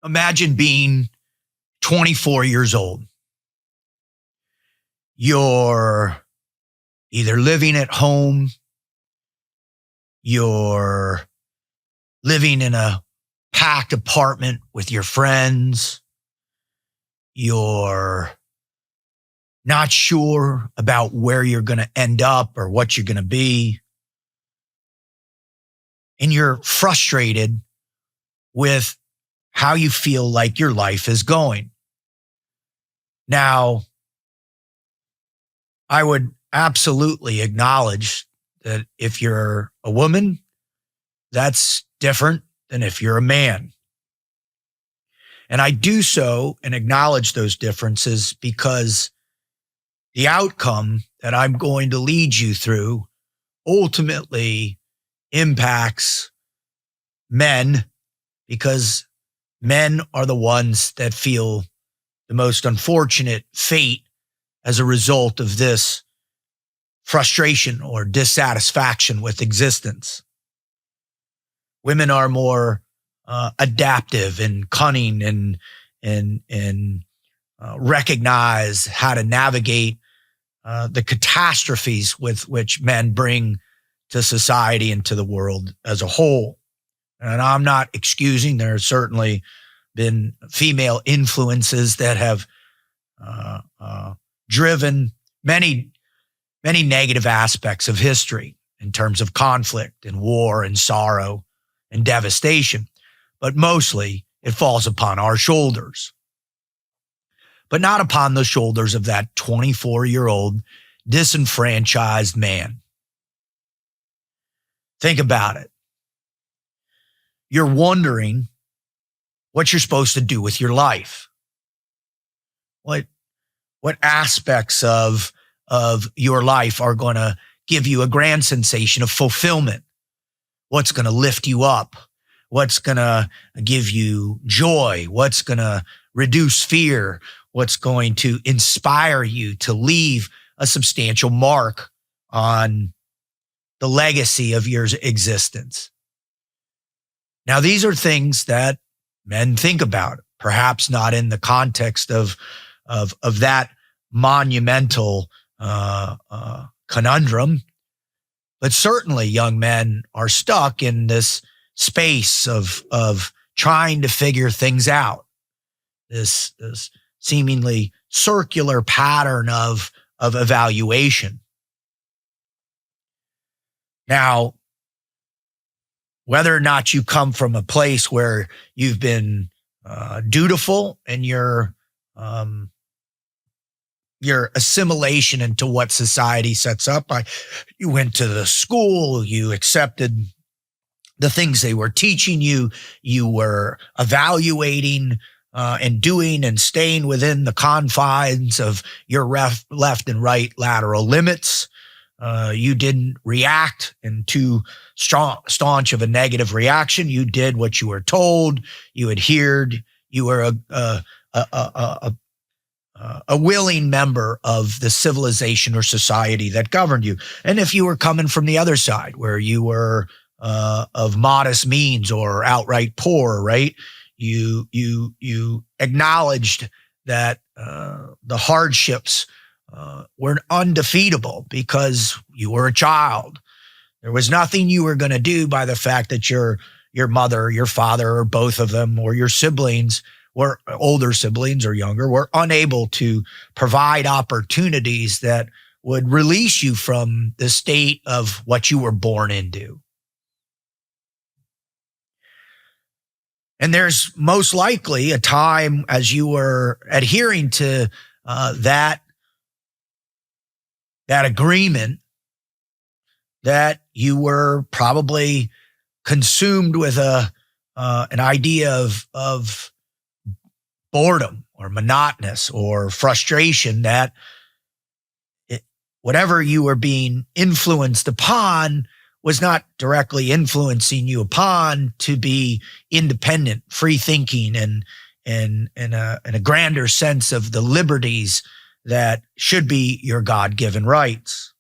Imagine being 24 years old. You're either living at home, you're living in a packed apartment with your friends, you're not sure about where you're going to end up or what you're going to be, and you're frustrated with how you feel like your life is going. Now, I would absolutely acknowledge that if you're a woman, that's different than if you're a man. And I do so and acknowledge those differences because the outcome that I'm going to lead you through ultimately impacts men, because men are the ones that feel the most unfortunate fate as a result of this frustration or dissatisfaction with existence. Women are more adaptive and cunning and recognize how to navigate the catastrophes with which men bring to society and to the world as a whole. And I'm not excusing, there have certainly been female influences that have driven many negative aspects of history in terms of conflict and war and sorrow and devastation. But mostly it falls upon our shoulders, but not upon the shoulders of that 24-year-old disenfranchised man. Think about it. You're wondering what you're supposed to do with your life. What aspects of your life are going to give you a grand sensation of fulfillment? What's going to lift you up? What's going to give you joy? What's going to reduce fear? What's going to inspire you to leave a substantial mark on the legacy of your existence? Now, these are things that men think about, perhaps not in the context of that monumental conundrum, but certainly young men are stuck in this space of trying to figure things out. This seemingly circular pattern of evaluation. Now, whether or not you come from a place where you've been dutiful and your assimilation into what society sets up, you went to the school, you accepted the things they were teaching you, you were evaluating and doing and staying within the confines of your left and right lateral limits. You didn't react in too staunch of a negative reaction. You did what you were told. You adhered. You were a willing member of the civilization or society that governed you. And if you were coming from the other side, where you were of modest means or outright poor, right? You acknowledged that the hardships were undefeatable because you were a child. There was nothing you were going to do by the fact that your mother, your father, or both of them, or your siblings, were older siblings or younger, were unable to provide opportunities that would release you from the state of what you were born into. And there's most likely a time as you were adhering to that agreement that you were probably consumed with an idea of boredom or monotonous or frustration, that whatever you were being influenced upon was not directly influencing you upon to be independent, free thinking, and a grander sense of the liberties that should be your God-given rights.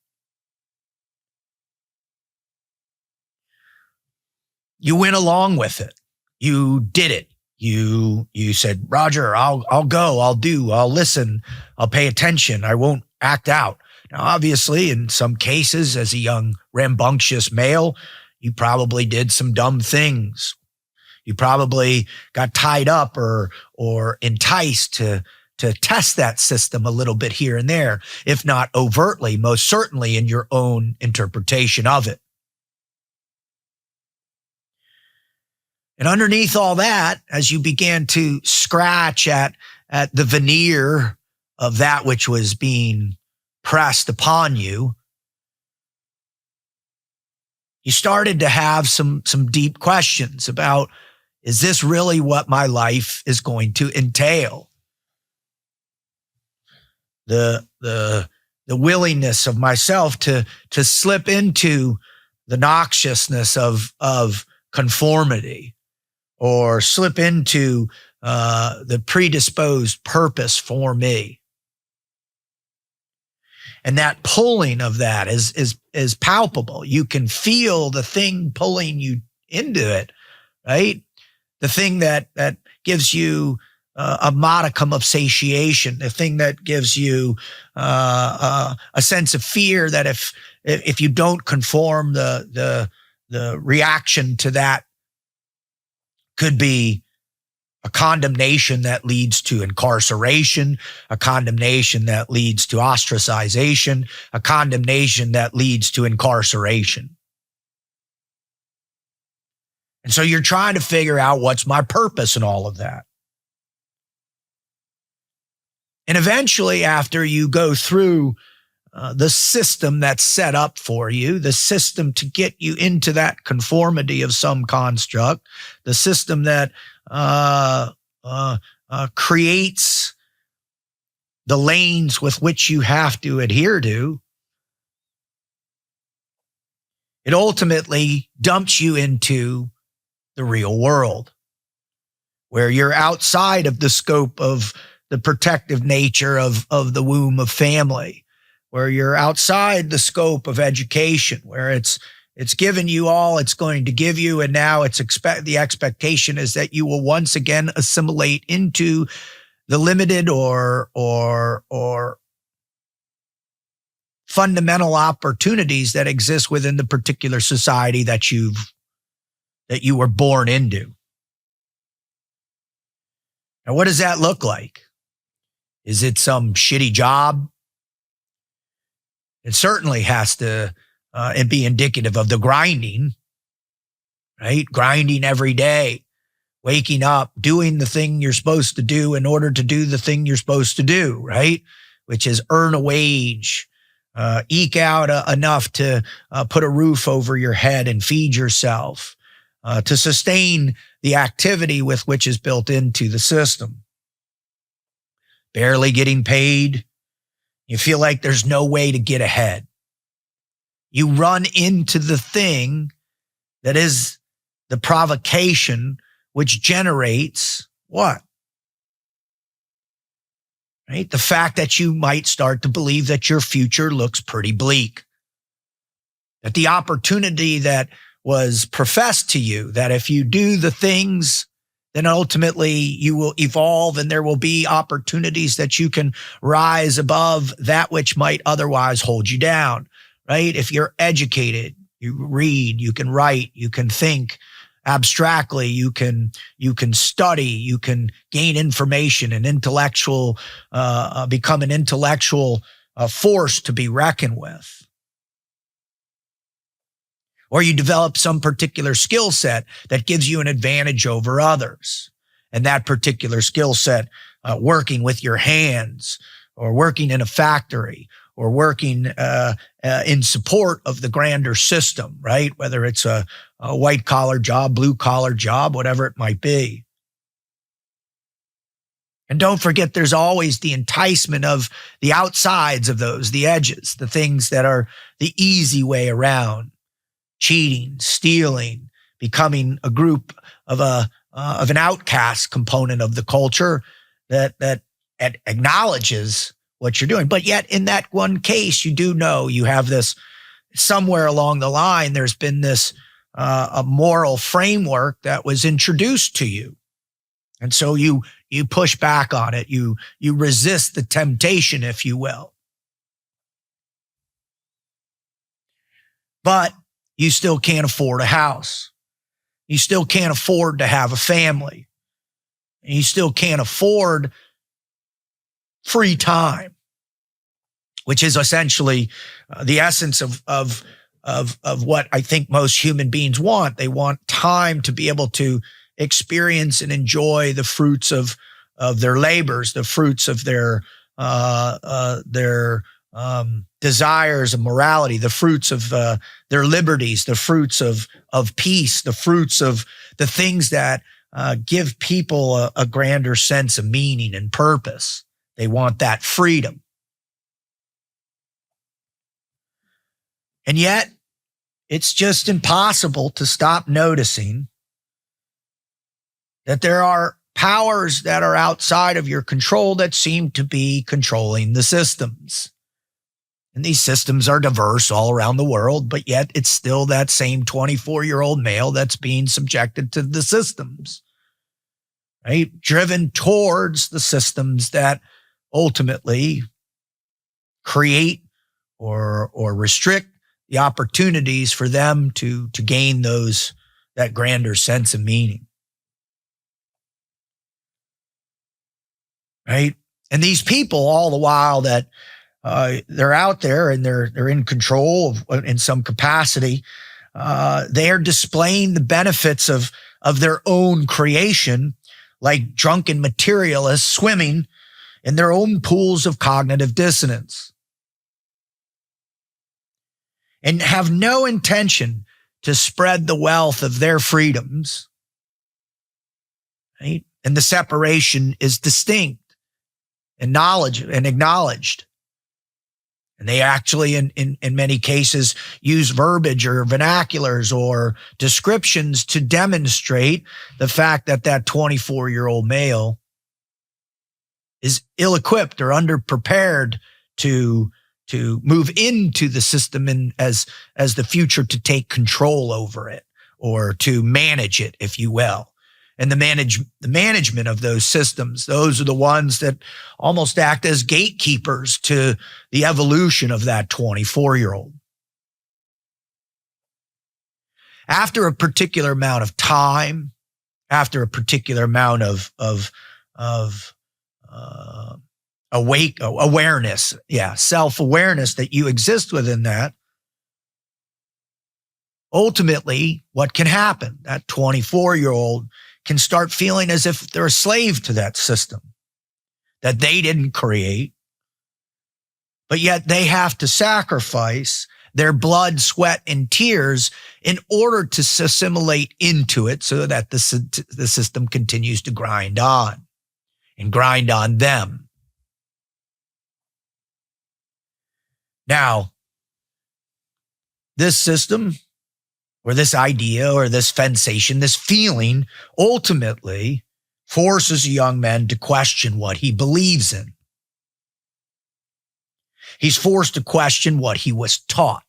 You went along with it. You did it. You said, Roger, I'll go, I'll do, I'll listen, I'll pay attention, I won't act out. Now, obviously, in some cases, as a young rambunctious male, you probably did some dumb things. You probably got tied up or enticed to test that system a little bit here and there, if not overtly, most certainly in your own interpretation of it. And underneath all that, as you began to scratch at the veneer of that which was being pressed upon you, you started to have some deep questions about, is this really what my life is going to entail? The willingness of myself to slip into the noxiousness of conformity, or slip into the predisposed purpose for me. And that pulling of that is palpable. You can feel the thing pulling you into it, right? The thing that gives you a modicum of satiation, the thing that gives you a sense of fear that if you don't conform, the reaction to that could be a condemnation that leads to incarceration, a condemnation that leads to ostracization, a condemnation that leads to incarceration. And so you're trying to figure out, what's my purpose in all of that? And eventually, after you go through the system that's set up for you, the system to get you into that conformity of some construct, the system that creates the lanes with which you have to adhere to, it ultimately dumps you into the real world, where you're outside of the scope of the protective nature of the womb of family, where you're outside the scope of education, where it's given you all it's going to give you, and now the expectation is that you will once again assimilate into the limited or fundamental opportunities that exist within the particular society that you were born into. Now, what does that look like? Is it some shitty job? It certainly has to be indicative of the grinding, right? Grinding every day, waking up, doing the thing you're supposed to do in order to do the thing you're supposed to do, right? Which is earn a wage, eke out enough to put a roof over your head and feed yourself, to sustain the activity with which is built into the system. Barely getting paid. You feel like there's no way to get ahead. You run into the thing that is the provocation which generates what? Right? The fact that you might start to believe that your future looks pretty bleak. That the opportunity that was professed to you, that if you do the things, then ultimately you will evolve and there will be opportunities that you can rise above that which might otherwise hold you down, right? If you're educated, you read, you can write, you can think abstractly, you can study, you can gain information and become an intellectual force to be reckoned with. Or you develop some particular skill set that gives you an advantage over others. And that particular skill set, working with your hands, or working in a factory, or working in support of the grander system, right? Whether it's a white-collar job, blue-collar job, whatever it might be. And don't forget, there's always the enticement of the outsides of those, the edges, the things that are the easy way around. Cheating, stealing, becoming a group of an outcast component of the culture that acknowledges what you're doing. But yet in that one case, you do know you have this, somewhere along the line, there's been this a moral framework that was introduced to you. And so you push back on it. You resist the temptation, if you will. But you still can't afford a house. You still can't afford to have a family. And you still can't afford free time, which is essentially the essence of what I think most human beings want. They want time to be able to experience and enjoy the fruits of their labors, the fruits of their desires of morality, the fruits of their liberties, the fruits of peace, the fruits of the things that give people a grander sense of meaning and purpose. They want that freedom. And yet, it's just impossible to stop noticing that there are powers that are outside of your control that seem to be controlling the systems. And these systems are diverse all around the world, but yet it's still that same 24-year-old male that's being subjected to the systems, right? Driven towards the systems that ultimately create or restrict the opportunities for them to gain that grander sense of meaning. Right? And these people, all the while that they're out there and they're in control in some capacity, they are displaying the benefits of their own creation, like drunken materialists swimming in their own pools of cognitive dissonance, and have no intention to spread the wealth of their freedoms. Right? And the separation is distinct and acknowledged. And they actually, in many cases, use verbiage or vernaculars or descriptions to demonstrate the fact that 24-year-old male is ill-equipped or underprepared to move into the system and as the future to take control over it or to manage it, if you will. And the management of those systems, those are the ones that almost act as gatekeepers to the evolution of that 24-year-old. After a particular amount of time, after a particular amount of awareness, self-awareness that you exist within that, ultimately, what can happen? That 24-year-old can start feeling as if they're a slave to that system that they didn't create, but yet they have to sacrifice their blood, sweat, and tears in order to assimilate into it so that the system continues to grind on them. Now, this system or this idea or this sensation, this feeling, ultimately forces a young man to question what he believes in. He's forced to question what he was taught.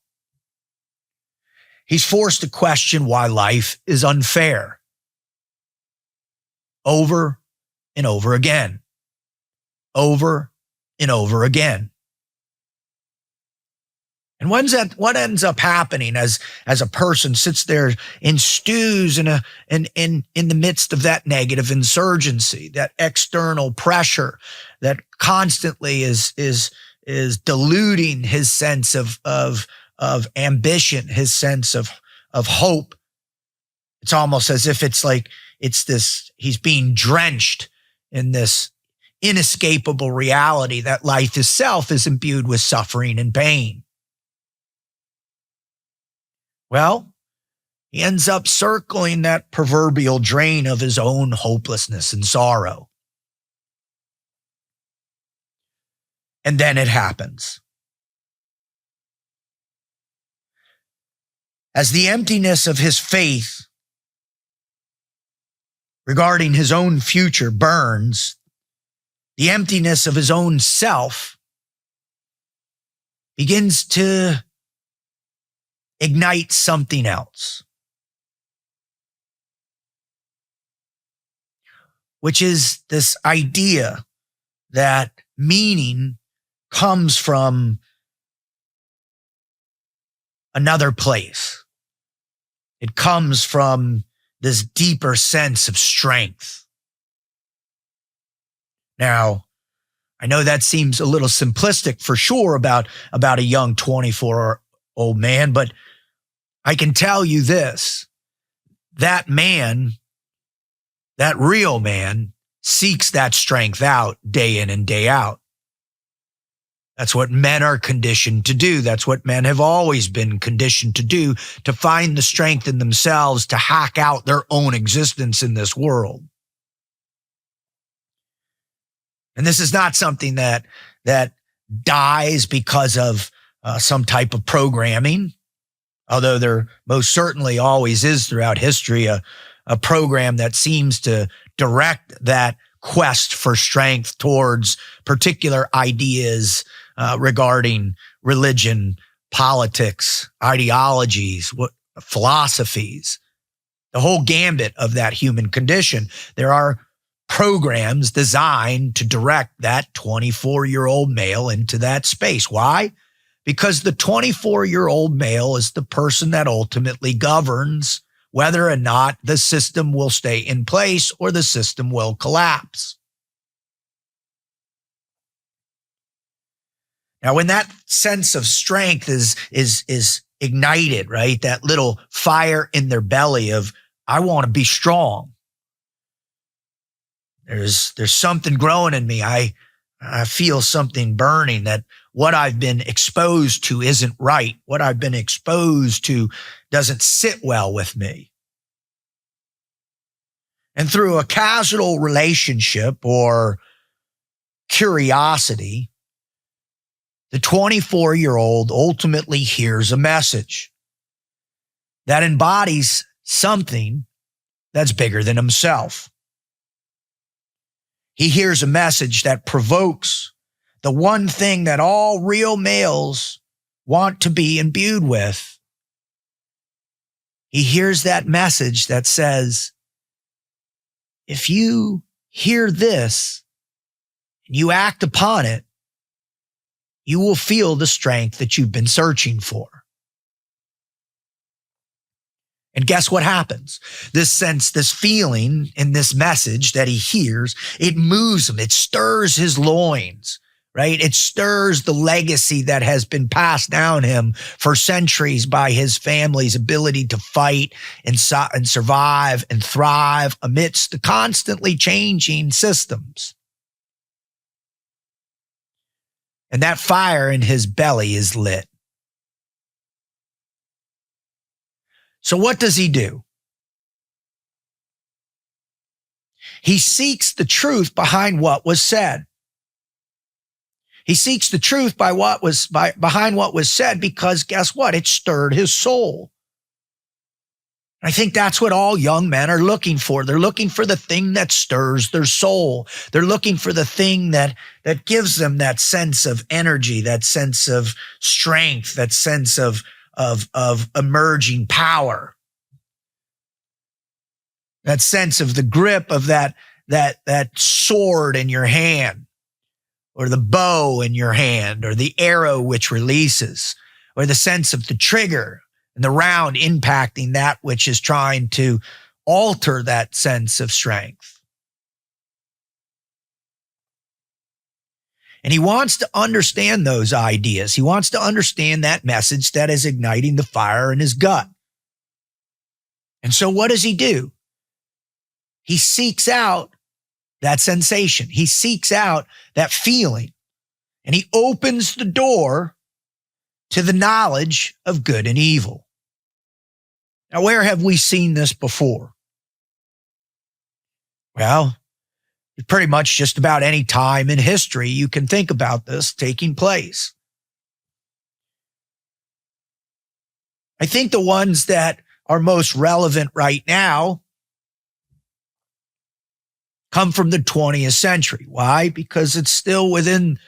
He's forced to question why life is unfair. Over and over again. Over and over again. And what ends up happening as a person sits there and stews in the midst of that negative insurgency, that external pressure that constantly is diluting his sense of ambition, his sense of hope. It's almost as if he's being drenched in this inescapable reality that life itself is imbued with suffering and pain. Well, he ends up circling that proverbial drain of his own hopelessness and sorrow. And then it happens. As the emptiness of his faith regarding his own future burns, the emptiness of his own self begins to ignite something else. which is this idea that meaning comes from another place. It comes from this deeper sense of strength. Now, I know that seems a little simplistic for sure about a young 24-year-old man, but I can tell you this, that man, that real man, seeks that strength out day in and day out. That's what men are conditioned to do. That's what men have always been conditioned to do, to find the strength in themselves to hack out their own existence in this world. And this is not something that dies because of some type of programming, although there most certainly always is throughout history a program that seems to direct that quest for strength towards particular ideas regarding religion, politics, ideologies, philosophies, the whole gambit of that human condition. There are programs designed to direct that 24-year-old male into that space. Why? Because the 24-year-old male is the person that ultimately governs whether or not the system will stay in place or the system will collapse. Now, when that sense of strength is ignited, right? That little fire in their belly of, I want to be strong. There's something growing in me. I feel something burning, that what I've been exposed to isn't right. What I've been exposed to doesn't sit well with me. And through a casual relationship or curiosity, the 24-year-old ultimately hears a message that embodies something that's bigger than himself. He hears a message that provokes the one thing that all real males want to be imbued with. He hears that message that says, if you hear this and you act upon it, you will feel the strength that you've been searching for. And guess what happens? This sense, this feeling in this message that he hears, it moves him. It stirs his loins, right? It stirs the legacy that has been passed down him for centuries by his family's ability to fight and survive and thrive amidst the constantly changing systems. And that fire in his belly is lit. So what does he do? He seeks the truth behind what was said. He seeks the truth behind what was said because guess what? It stirred his soul. I think that's what all young men are looking for. They're looking for the thing that stirs their soul. They're looking for the thing that gives them that sense of energy, that sense of strength, that sense of emerging power. That sense of the grip of that sword in your hand, or the bow in your hand, or the arrow which releases, or the sense of the trigger and the round impacting that which is trying to alter that sense of strength. And he wants to understand those ideas. He wants to understand that message that is igniting the fire in his gut. And so what does he do? He seeks out that sensation. He seeks out that feeling. And he opens the door to the knowledge of good and evil. Now, where have we seen this before? Well, pretty much just about any time in history you can think about this taking place. I think the ones that are most relevant right now come from the 20th century. Why? Because it's still within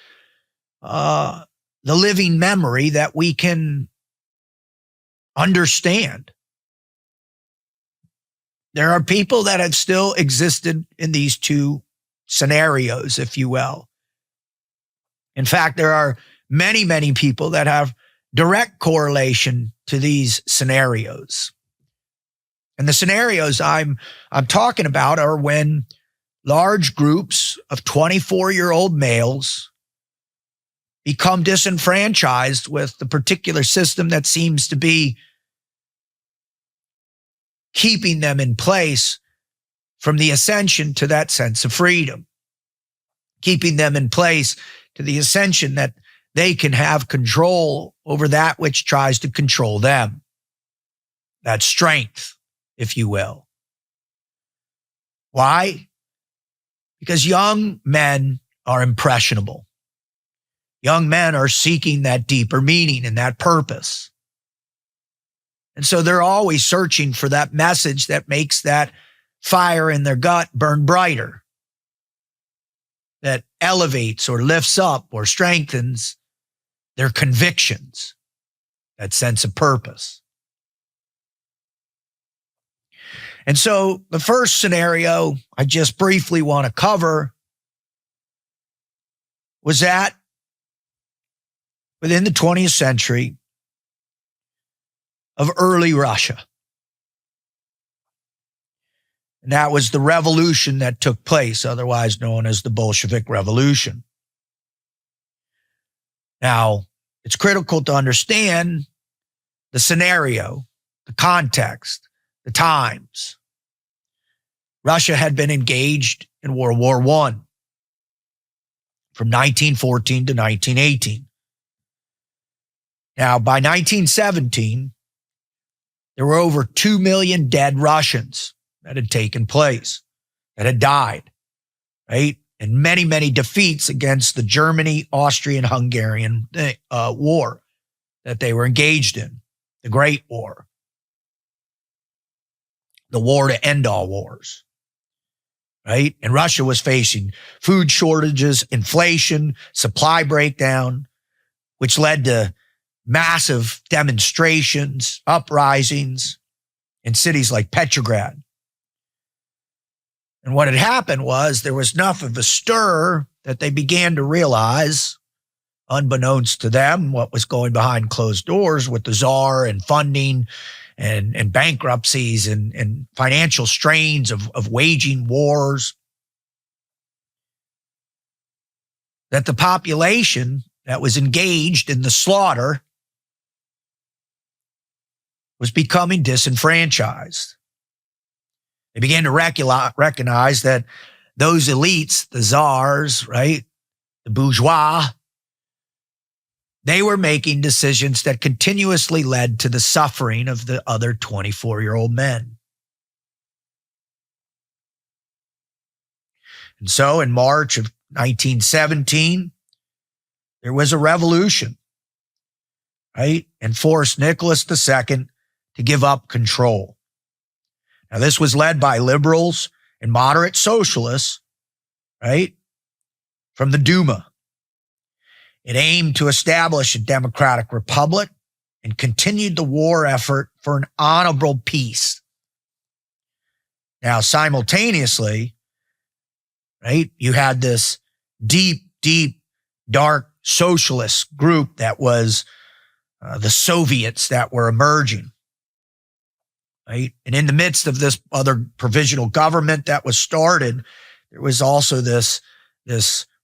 the living memory that we can understand. there are people that have still existed in these two scenarios, if you will. In fact, there are many, many people that have direct correlation to these scenarios. And the scenarios I'm talking about are when large groups of 24-year-old males become disenfranchised with the particular system that seems to be keeping them in place from the ascension to that sense of freedom, keeping them in place to the ascension that they can have control over that which tries to control them. That strength, if you will. Why? Because young men are impressionable. Young men are seeking that deeper meaning and that purpose. And so they're always searching for that message that makes that fire in their gut burn brighter, that elevates or lifts up or strengthens their convictions, that sense of purpose. And so the first scenario I just briefly want to cover was that within the 20th century of early Russia. And that was the revolution that took place, otherwise known as the Bolshevik Revolution. Now, it's critical to understand the scenario, the context, the times. Russia had been engaged in World War I from 1914 to 1918. Now, by 1917, there were over 2 million dead Russians that had taken place, that had died, right? And many, many defeats against the Germany, Austrian-Hungarian war that they were engaged in, the Great War, the war to end all wars, right? And Russia was facing food shortages, inflation, supply breakdown, which led to massive demonstrations, uprisings in cities like Petrograd. And what had happened was there was enough of a stir that they began to realize, unbeknownst to them, what was going behind closed doors with the czar and funding and bankruptcies and financial strains of waging wars, that the population that was engaged in the slaughter was becoming disenfranchised. They began to recognize that those elites, the czars, right, the bourgeois, they were making decisions that continuously led to the suffering of the other 24-year-old men. And so in March of 1917, there was a revolution, right, and forced Nicholas II to give up control. Now, this was led by liberals and moderate socialists, right, from the Duma. It aimed to establish a democratic republic and continued the war effort for an honorable peace. Now, simultaneously, right, you had this deep, dark socialist group that was the Soviets that were emerging. Right? And in the midst of this other provisional government that was started, there was also this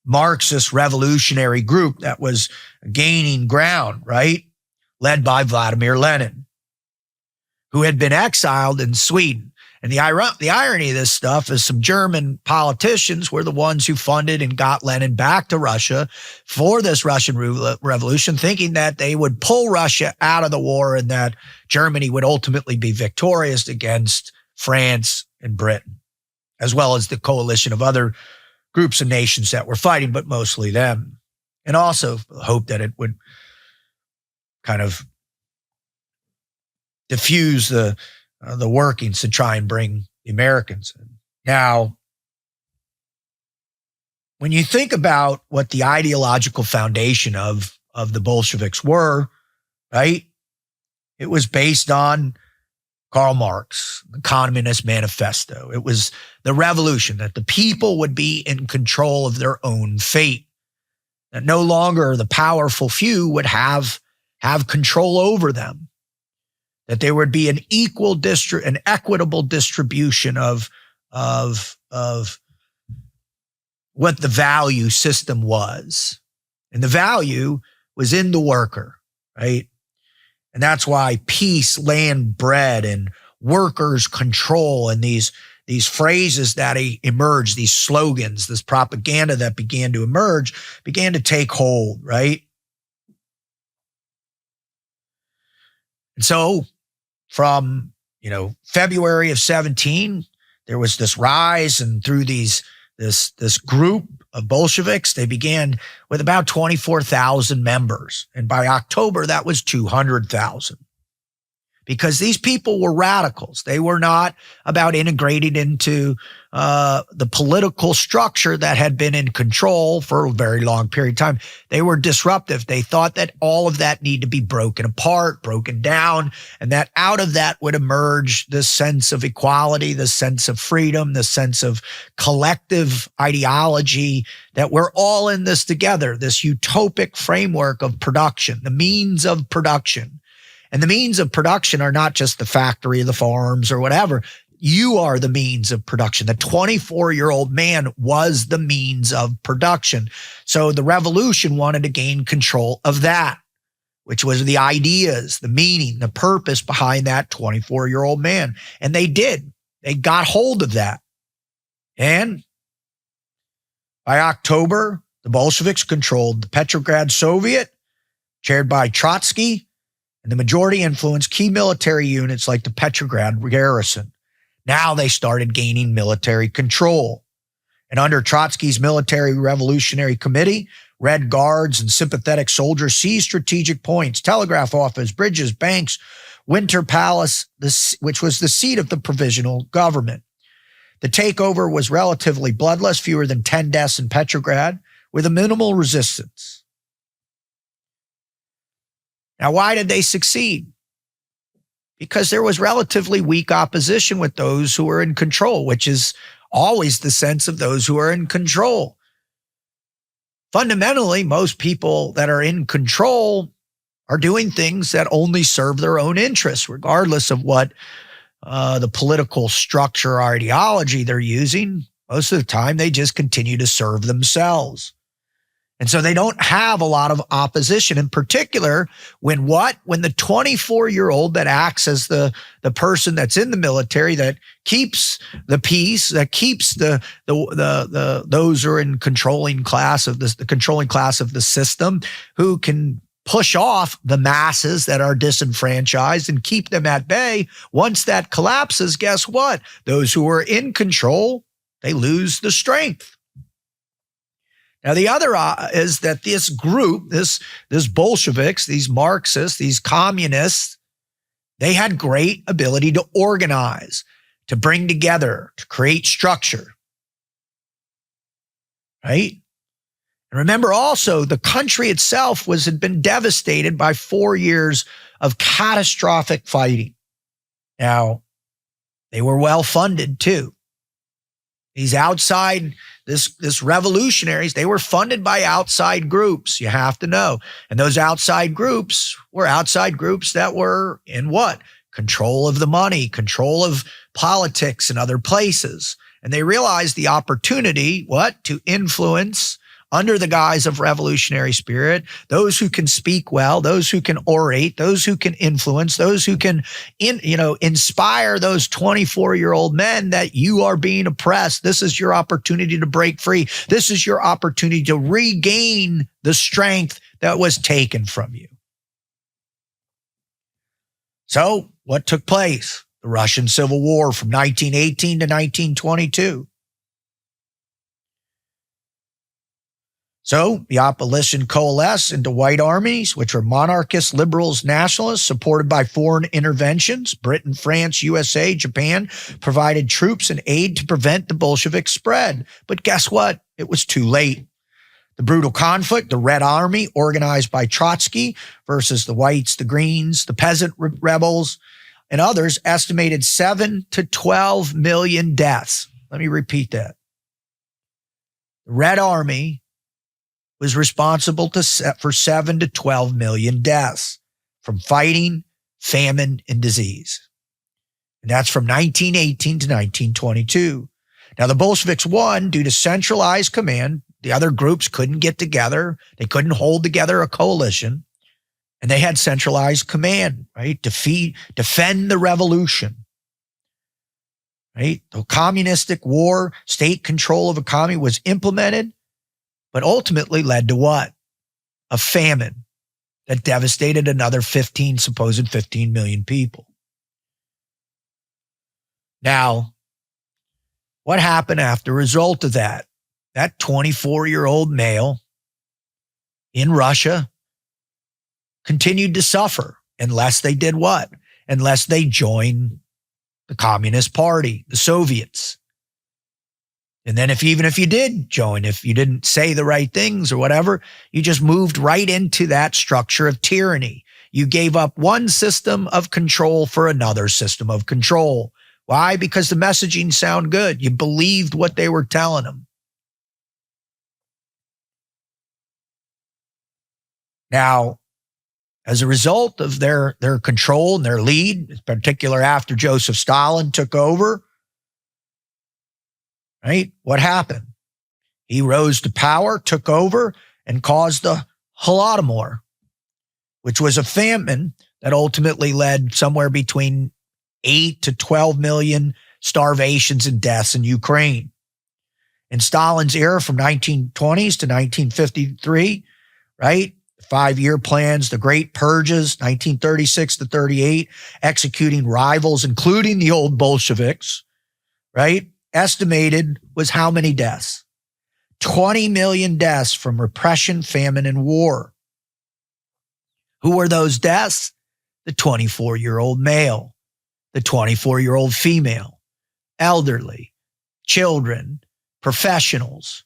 Marxist revolutionary group that was gaining ground, right? Led by Vladimir Lenin, who had been exiled in Sweden. And the irony of this stuff is some German politicians were the ones who funded and got Lenin back to Russia for this Russian revolution, thinking that they would pull Russia out of the war and that Germany would ultimately be victorious against France and Britain, as well as the coalition of other groups and nations that were fighting, but mostly them. And also hope that it would kind of diffuse the workings to try and bring the Americans in. Now, when you think about what the ideological foundation of the Bolsheviks were, right? It was based on Karl Marx, the Communist Manifesto. It was the revolution, that the people would be in control of their own fate, that no longer the powerful few would have control over them, that there would be an an equitable distribution of what the value system was. And the value was in the worker, right? And that's why peace, land, bread, and workers' control, and these phrases that emerged, these slogans, this propaganda that began to emerge, began to take hold, right? And so from, February of 17, there was this rise, and through this group of Bolsheviks, they began with about 24,000 members. And by October, that was 200,000. Because these people were radicals. They were not about integrating into the political structure that had been in control for a very long period of time. They were disruptive. They thought that all of that needed to be broken apart, broken down, and that out of that would emerge this sense of equality, this sense of freedom, this sense of collective ideology, that we're all in this together, this utopic framework of production, the means of production. And the means of production are not just the factory, the farms, or whatever. You are the means of production. The 24-year-old man was the means of production. So the revolution wanted to gain control of that, which was the ideas, the meaning, the purpose behind that 24-year-old man. And they did. They got hold of that. And by October, the Bolsheviks controlled the Petrograd Soviet, chaired by Trotsky, and the majority influenced key military units like the Petrograd garrison. Now they started gaining military control. And under Trotsky's Military Revolutionary Committee, Red Guards and sympathetic soldiers seized strategic points, telegraph office, bridges, banks, Winter Palace, which was the seat of the provisional government. The takeover was relatively bloodless, fewer than 10 deaths in Petrograd, with a minimal resistance. Now, why did they succeed? Because there was relatively weak opposition with those who were in control, which is always the sense of those who are in control. Fundamentally, most people that are in control are doing things that only serve their own interests, regardless of what the political structure or ideology they're using. Most of the time, they just continue to serve themselves. And so they don't have a lot of opposition, in particular when the 24-year-old that acts as the person that's in the military, that keeps the peace, that keeps those who are in controlling class of the controlling class of the system, who can push off the masses that are disenfranchised and keep them at bay. Once that collapses, guess what? Those who are in control, they lose the strength. Now, the other is that this group, this Bolsheviks, these Marxists, these communists, they had great ability to organize, to bring together, to create structure, right? And remember also, the country itself had been devastated by 4 years of catastrophic fighting. Now, they were well funded too. These outside, this revolutionaries, they were funded by outside groups, you have to know. And those outside groups were outside groups that were in what? Control of the money, control of politics and other places. And they realized the opportunity, to influence under the guise of revolutionary spirit, those who can speak well, those who can orate, those who can influence, those who can, inspire those 24-year-old men that you are being oppressed. This is your opportunity to break free. This is your opportunity to regain the strength that was taken from you. So what took place? The Russian Civil War from 1918 to 1922. So the opposition coalesced into white armies, which were monarchists, liberals, nationalists, supported by foreign interventions. Britain, France, USA, Japan provided troops and aid to prevent the Bolshevik spread. But guess what? It was too late. The brutal conflict, the Red Army, organized by Trotsky versus the Whites, the Greens, the peasant rebels, and others estimated 7 to 12 million deaths. Let me repeat that. The Red Army was responsible for 7 to 12 million deaths from fighting, famine, and disease. And that's from 1918 to 1922. Now, the Bolsheviks won due to centralized command. The other groups couldn't get together. They couldn't hold together a coalition. And they had centralized command, right? Defend the revolution, right? The communistic war, state control of economy was implemented, but ultimately led to what? A famine that devastated another supposed 15 million people. Now, what happened after a result of that? That 24-year-old male in Russia continued to suffer unless they did what? Unless they joined the Communist Party, the Soviets. And then even if you did join, if you didn't say the right things or whatever, you just moved right into that structure of tyranny. You gave up one system of control for another system of control. Why? Because the messaging sounded good. You believed what they were telling them. Now, as a result of their control and their lead, in particular after Joseph Stalin took over, right? What happened? He rose to power, took over, and caused the Holodomor, which was a famine that ultimately led somewhere between 8 to 12 million starvations and deaths in Ukraine. In Stalin's era from 1920s to 1953, right? 5-year plans, the Great Purges, 1936 to 38, executing rivals, including the old Bolsheviks, right? Estimated was how many deaths? 20 million deaths from repression, famine, and war. Who were those deaths? The 24-year-old male, the 24-year-old female, elderly, children, professionals,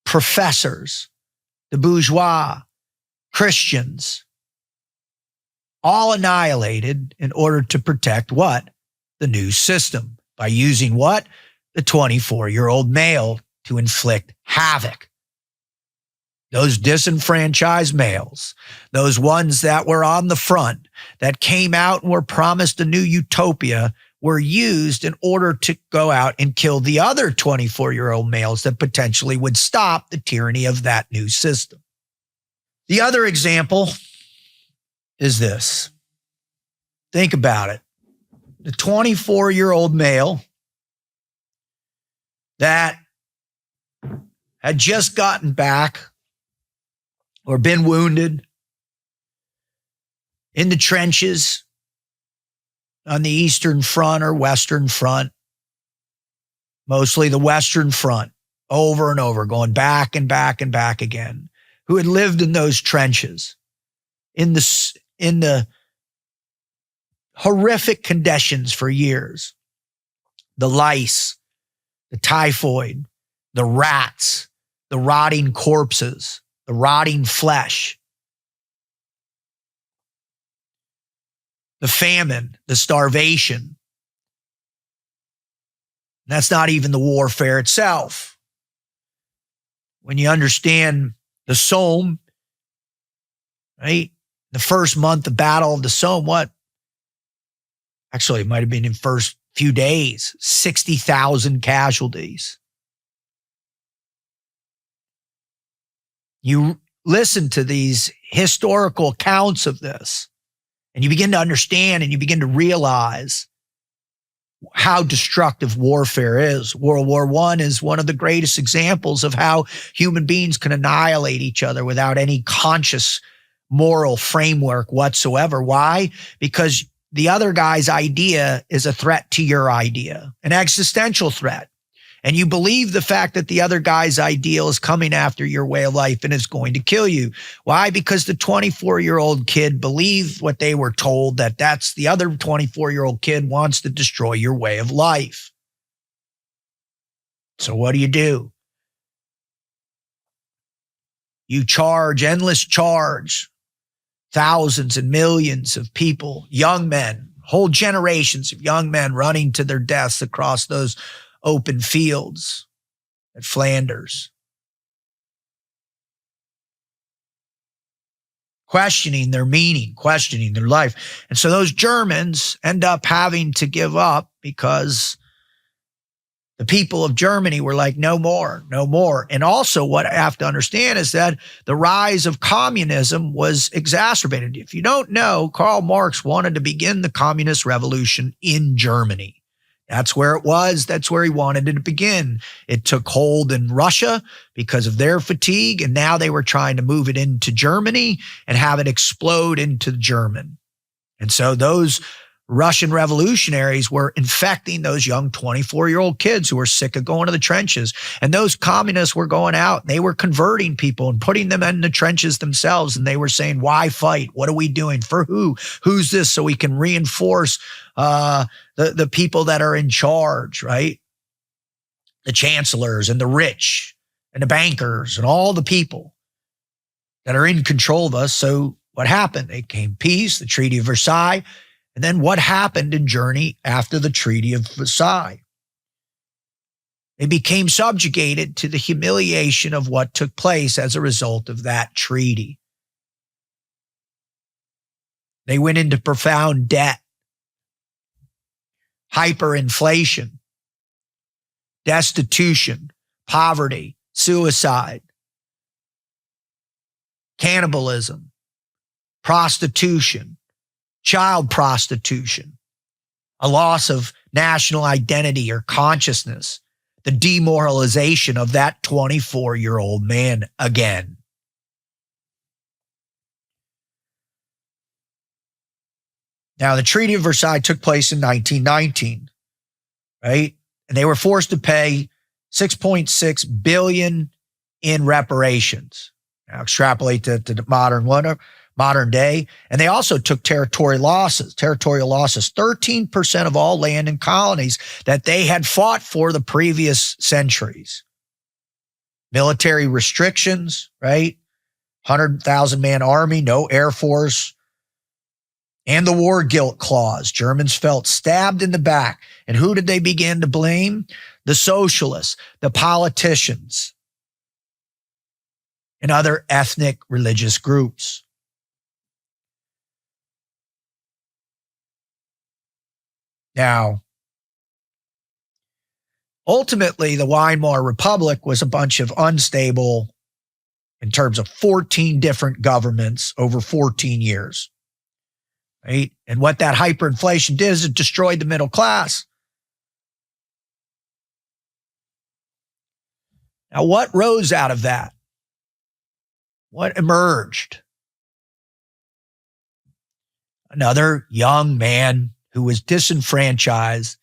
professors, the bourgeois, Christians, all annihilated in order to protect what? The new system. By using what? The 24-year-old male to inflict havoc. Those disenfranchised males, those ones that were on the front, that came out and were promised a new utopia, were used in order to go out and kill the other 24-year-old males that potentially would stop the tyranny of that new system. The other example is this. Think about it. The 24-year-old male that had just gotten back or been wounded in the trenches on the Eastern Front or Western Front, mostly the Western Front, over and over, going back and back and back again, who had lived in those trenches, in the horrific conditions for years. The lice, the typhoid, the rats, the rotting corpses, the rotting flesh, the famine, the starvation. That's not even the warfare itself. When you understand the Somme, right? The first month, the Battle of the Somme, what? Actually, it might have been in first few days, 60,000 casualties. You listen to these historical accounts of this, and you begin to understand and you begin to realize how destructive warfare is. World War I is one of the greatest examples of how human beings can annihilate each other without any conscious moral framework whatsoever. Why? Because the other guy's idea is a threat to your idea, an existential threat. And you believe the fact that the other guy's ideal is coming after your way of life and is going to kill you. Why? Because the 24-year-old kid believed what they were told, that's the other 24-year-old kid wants to destroy your way of life. So what do? You charge, endless charge. thousands and millions of people, young men, whole generations of young men running to their deaths across those open fields at Flanders, questioning their meaning, questioning their life. And so those Germans end up having to give up because the people of Germany were like, no more, no more. And also what I have to understand is that the rise of communism was exacerbated. If you don't know, Karl Marx wanted to begin the communist revolution in Germany. That's where it was. That's where he wanted it to begin. It took hold in Russia because of their fatigue, and now they were trying to move it into Germany and have it explode into German. And so those Russian revolutionaries were infecting those young 24-year-old kids who were sick of going to the trenches. And those communists were going out and they were converting people and putting them in the trenches themselves. And they were saying, why fight? What are we doing? For who? Who's this? So we can reinforce the people that are in charge, right? The chancellors and the rich and the bankers and all the people that are in control of us. So what happened? It came peace, the Treaty of Versailles. And then what happened in Germany after the Treaty of Versailles? They became subjugated to the humiliation of what took place as a result of that treaty. They went into profound debt, hyperinflation, destitution, poverty, suicide, cannibalism, prostitution, child prostitution, a loss of national identity or consciousness, the demoralization of that 24-year-old man again. Now, the Treaty of Versailles took place in 1919, right? And they were forced to pay $6.6 billion in reparations. Now, extrapolate that to the modern day. And they also took territorial losses, 13% of all land and colonies that they had fought for the previous centuries. Military restrictions, right? 100,000 man army, no air force, and the war guilt clause. Germans felt stabbed in the back. And who did they begin to blame? The socialists, the politicians, and other ethnic religious groups. Now, ultimately, the Weimar Republic was a bunch of unstable, in terms of 14 different governments over 14 years. Right? And what that hyperinflation did is it destroyed the middle class. Now, what rose out of that? What emerged? Another young man who was disenfranchised,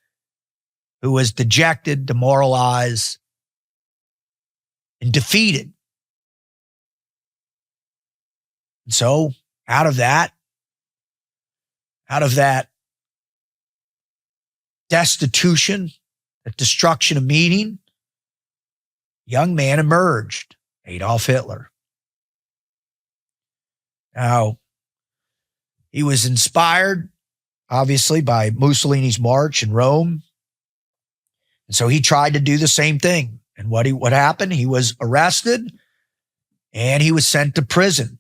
who was dejected, demoralized, and defeated. And so out of that destitution, that destruction of meaning, a young man emerged, Adolf Hitler. Now, he was inspired, obviously, by Mussolini's march in Rome. And so he tried to do the same thing. And what happened? He was arrested and he was sent to prison.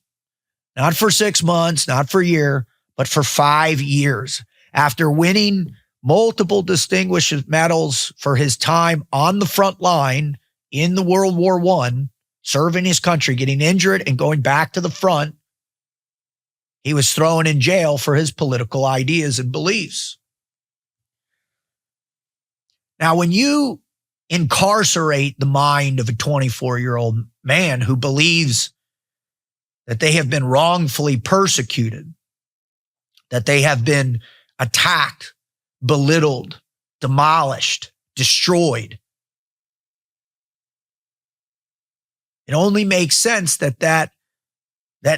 Not for 6 months, not for a year, but for 5 years. After winning multiple distinguished medals for his time on the front line in the World War I, serving his country, getting injured and going back to the front, he was thrown in jail for his political ideas and beliefs. Now, when you incarcerate the mind of a 24-year-old man who believes that they have been wrongfully persecuted, that they have been attacked, belittled, demolished, destroyed, it only makes sense that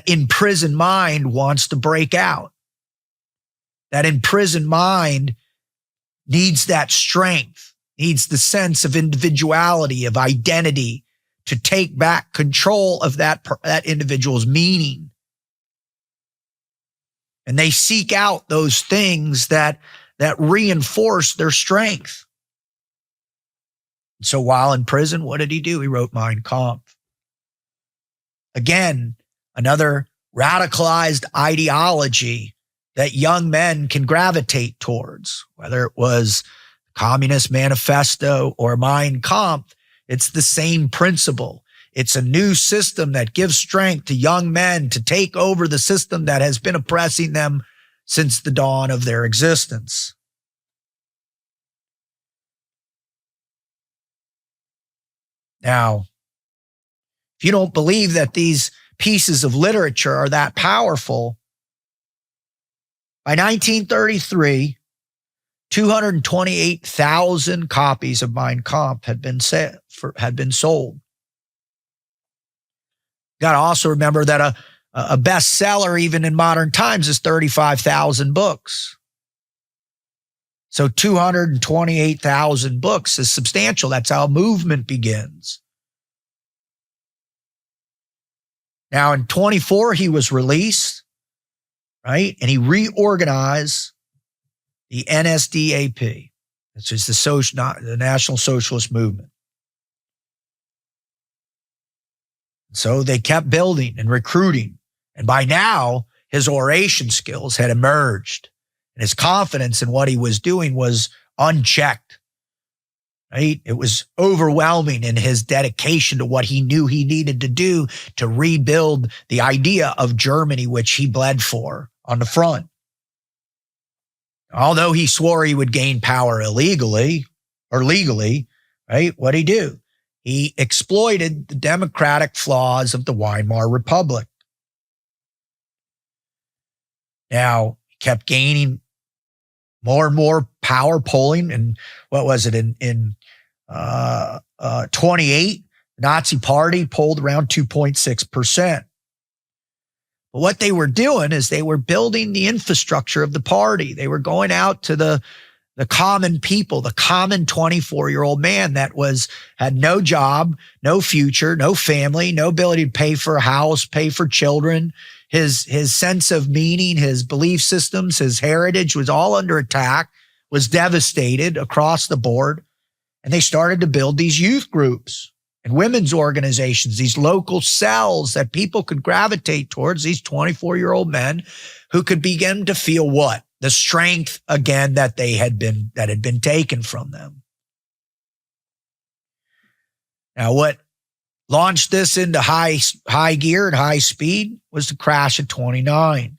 imprisoned mind wants to break out. That imprisoned mind needs that strength, needs the sense of individuality, of identity, to take back control of that individual's meaning. And they seek out those things that reinforce their strength. So while in prison, what did he do? He wrote Mein Kampf. Again, another radicalized ideology that young men can gravitate towards, whether it was Communist Manifesto or Mein Kampf, it's the same principle. It's a new system that gives strength to young men to take over the system that has been oppressing them since the dawn of their existence. Now, if you don't believe that these pieces of literature are that powerful, by 1933, 228,000 copies of Mein Kampf had been sold. Got to also remember that a bestseller, even in modern times, is 35,000 books. So 228,000 books is substantial. That's how a movement begins. Now, in 24, he was released, right? And he reorganized the NSDAP, which is the National Socialist Movement. So they kept building and recruiting. And by now, his oration skills had emerged. And his confidence in what he was doing was unchecked, right? It was overwhelming in his dedication to what he knew he needed to do to rebuild the idea of Germany, which he bled for on the front. Although he swore he would gain power illegally or legally, right? What'd he do? He exploited the democratic flaws of the Weimar Republic. Now, he kept gaining more and more power polling. And what was it in 28, the Nazi Party polled around 2.6%. But what they were doing is they were building the infrastructure of the party. They were going out to the common people, the common 24-year-old man that had no job, no future, no family, no ability to pay for a house, pay for children. His sense of meaning, his belief systems, his heritage was all under attack, was devastated across the board. And they started to build these youth groups and women's organizations, these local cells that people could gravitate towards, these 24-year-old men who could begin to feel what? The strength again that had been taken from them. Now, what launched this into high gear and high speed was the crash of 29.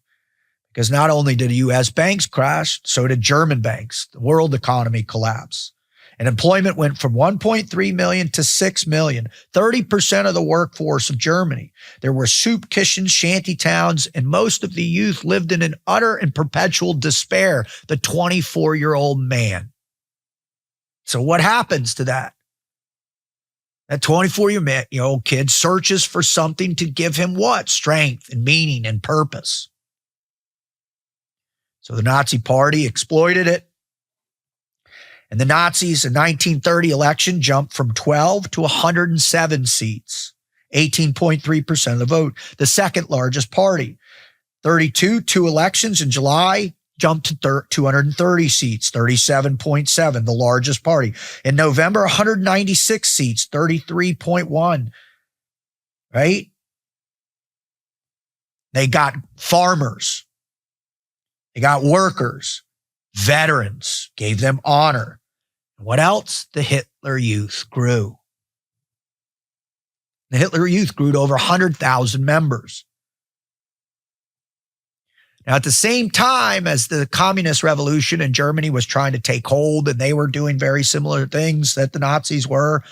Because not only did U.S. banks crash, so did German banks. The world economy collapsed. And employment went from 1.3 million to 6 million, 30% of the workforce of Germany. There were soup kitchens, shanty towns, and most of the youth lived in an utter and perpetual despair, the 24-year-old So what happens to that? That 24-year-old kid searches for something to give him what? Strength and meaning and purpose. So the Nazi Party exploited it. And the Nazis in 1930 election jumped from 12 to 107 seats, 18.3% of the vote, the second largest party. 32, two elections in July, jumped to 230 seats, 37.7, the largest party. In November, 196 seats, 33.1, right? They got farmers. They got workers, veterans, gave them honor. What else? The Hitler Youth grew. The Hitler Youth grew to over 100,000 members. Now, at the same time as the Communist Revolution in Germany was trying to take hold, and they were doing very similar things that the Nazis were,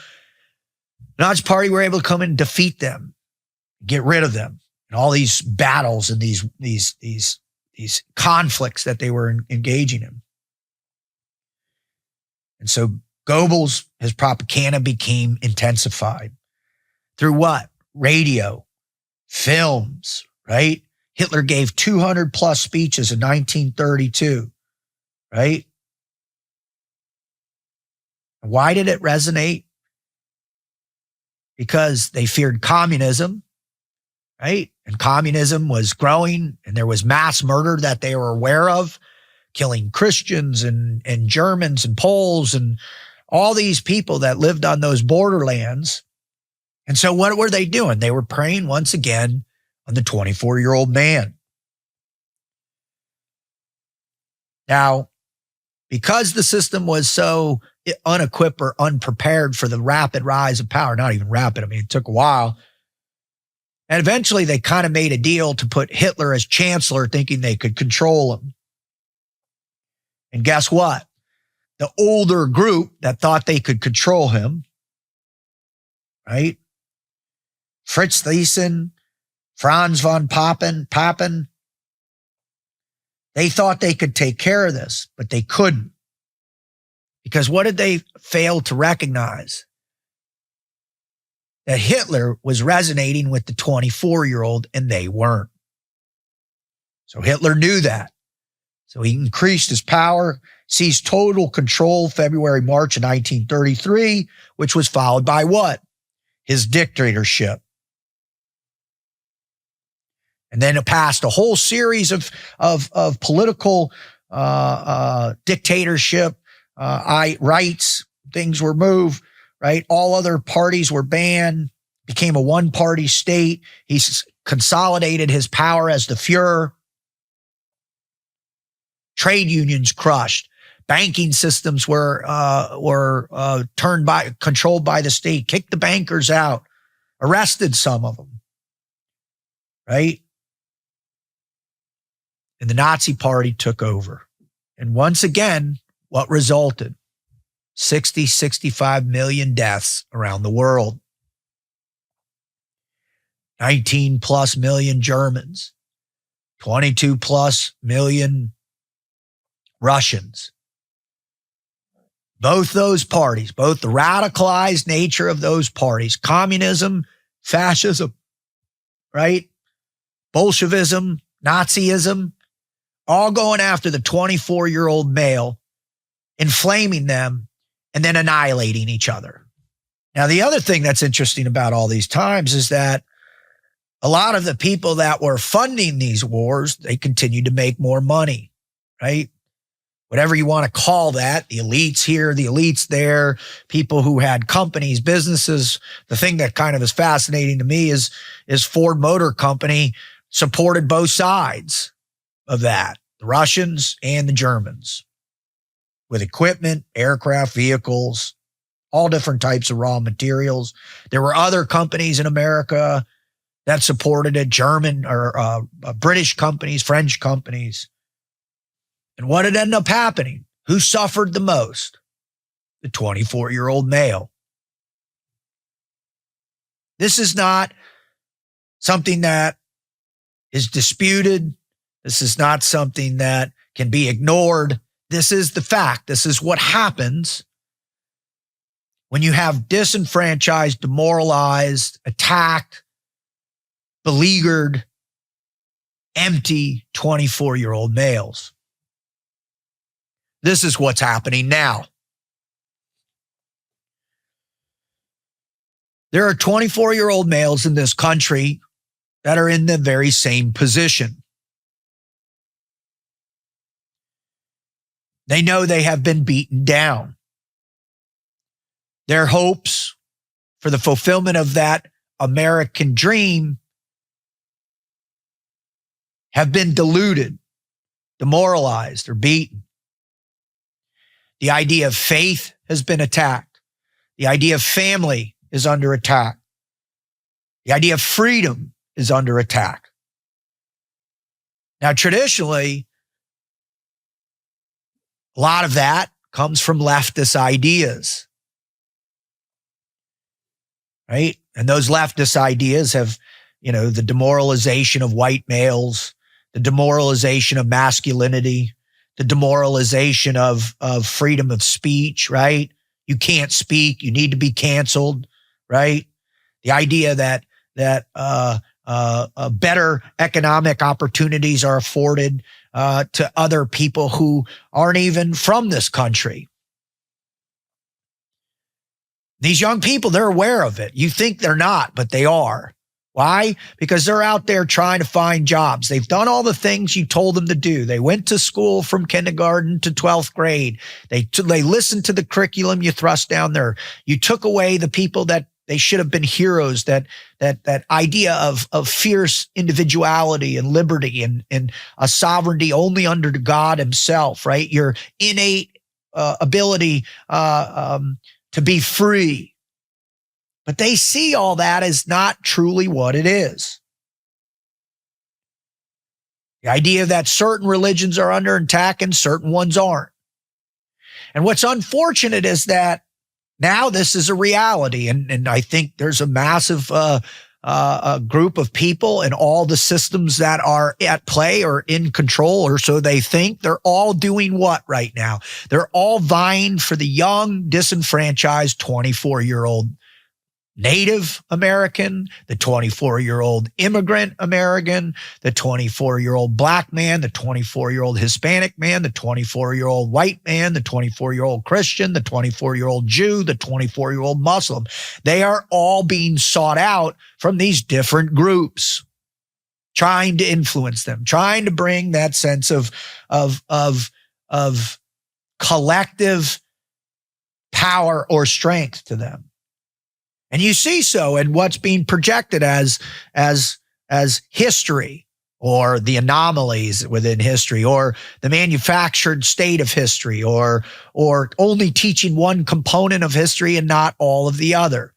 the Nazi Party were able to come in and defeat them, get rid of them, and all these battles and these conflicts that they were engaging in. And so Goebbels, his propaganda became intensified. Through what? Radio, films, right? Hitler gave 200 plus speeches in 1932, right? Why did it resonate? Because they feared communism. right? And communism was growing, and there was mass murder that they were aware of, killing Christians and Germans and Poles and all these people that lived on those borderlands. And so what were they doing? They were preying once again on the 24-year-old man. Now, because the system was so unequipped or unprepared for the rapid rise of power, not even rapid, I mean, it took a while. And eventually they kind of made a deal to put Hitler as chancellor, thinking they could control him. And guess what? The older group that thought they could control him, right? Fritz Thyssen, Franz von Papen, they thought they could take care of this, but they couldn't. Because what did they fail to recognize? That Hitler was resonating with the 24-year-old and they weren't. So Hitler knew that. So he increased his power, seized total control February, March of 1933, which was followed by what? His dictatorship. And then it passed a whole series of political dictatorship rights. Things were moved, right? All other parties were banned, became a one-party state. He consolidated his power as the Fuhrer. Trade unions crushed. Banking systems were controlled by the state. Kicked the bankers out. Arrested some of them. Right? And the Nazi Party took over. And once again, what resulted? 65 million deaths around the world. 19 plus million Germans. 22 plus million Russians. Both those parties, both the radicalized nature of those parties, communism, fascism, right? Bolshevism, Nazism, all going after the 24-year-old male, inflaming them, and then annihilating each other. Now, the other thing that's interesting about all these times is that a lot of the people that were funding these wars, they continued to make more money, right? Whatever you want to call that, the elites here, the elites there, people who had companies, businesses. The thing that kind of is fascinating to me is Ford Motor Company supported both sides of that, the Russians and the Germans, with equipment, aircraft, vehicles, all different types of raw materials. There were other companies in America that supported it, German or British companies, French companies. And what had ended up happening? Who suffered the most? The 24-year-old male. This is not something that is disputed. This is not something that can be ignored. This is the fact. This is what happens when you have disenfranchised, demoralized, attacked, beleaguered, empty 24-year-old males. This is what's happening now. There are 24-year-old males in this country that are in the very same position. They know they have been beaten down. Their hopes for the fulfillment of that American dream have been diluted, demoralized, or beaten. The idea of faith has been attacked. The idea of family is under attack. The idea of freedom is under attack. Now, traditionally, a lot of that comes from leftist ideas, right? And those leftist ideas have, the demoralization of white males, the demoralization of masculinity, the demoralization of freedom of speech, right? You can't speak. You need to be canceled, right? The idea that better economic opportunities are afforded to other people who aren't even from this country. These young people, they're aware of it. You think they're not, but they are. Why? Because they're out there trying to find jobs. They've done all the things you told them to do. They went to school from kindergarten to 12th grade. They listened to the curriculum you thrust down there. You took away the people that they should have been heroes, that idea of fierce individuality and liberty and a sovereignty only under God himself, right? Your innate ability to be free. But they see all that as not truly what it is. The idea that certain religions are under attack and certain ones aren't. And what's unfortunate is that now this is a reality. And I think there's a massive group of people and all the systems that are at play or in control, or so they think. They're all doing what right now? They're all vying for the young, disenfranchised 24-year-old Native American, the 24-year-old immigrant American, the 24-year-old black man, the 24-year-old Hispanic man, the 24-year-old white man, the 24-year-old Christian, the 24-year-old Jew, the 24-year-old Muslim. They are all being sought out from these different groups, trying to influence them, trying to bring that sense of collective power or strength to them. And you see so in what's being projected as history, or the anomalies within history, or the manufactured state of history, or only teaching one component of history and not all of the other.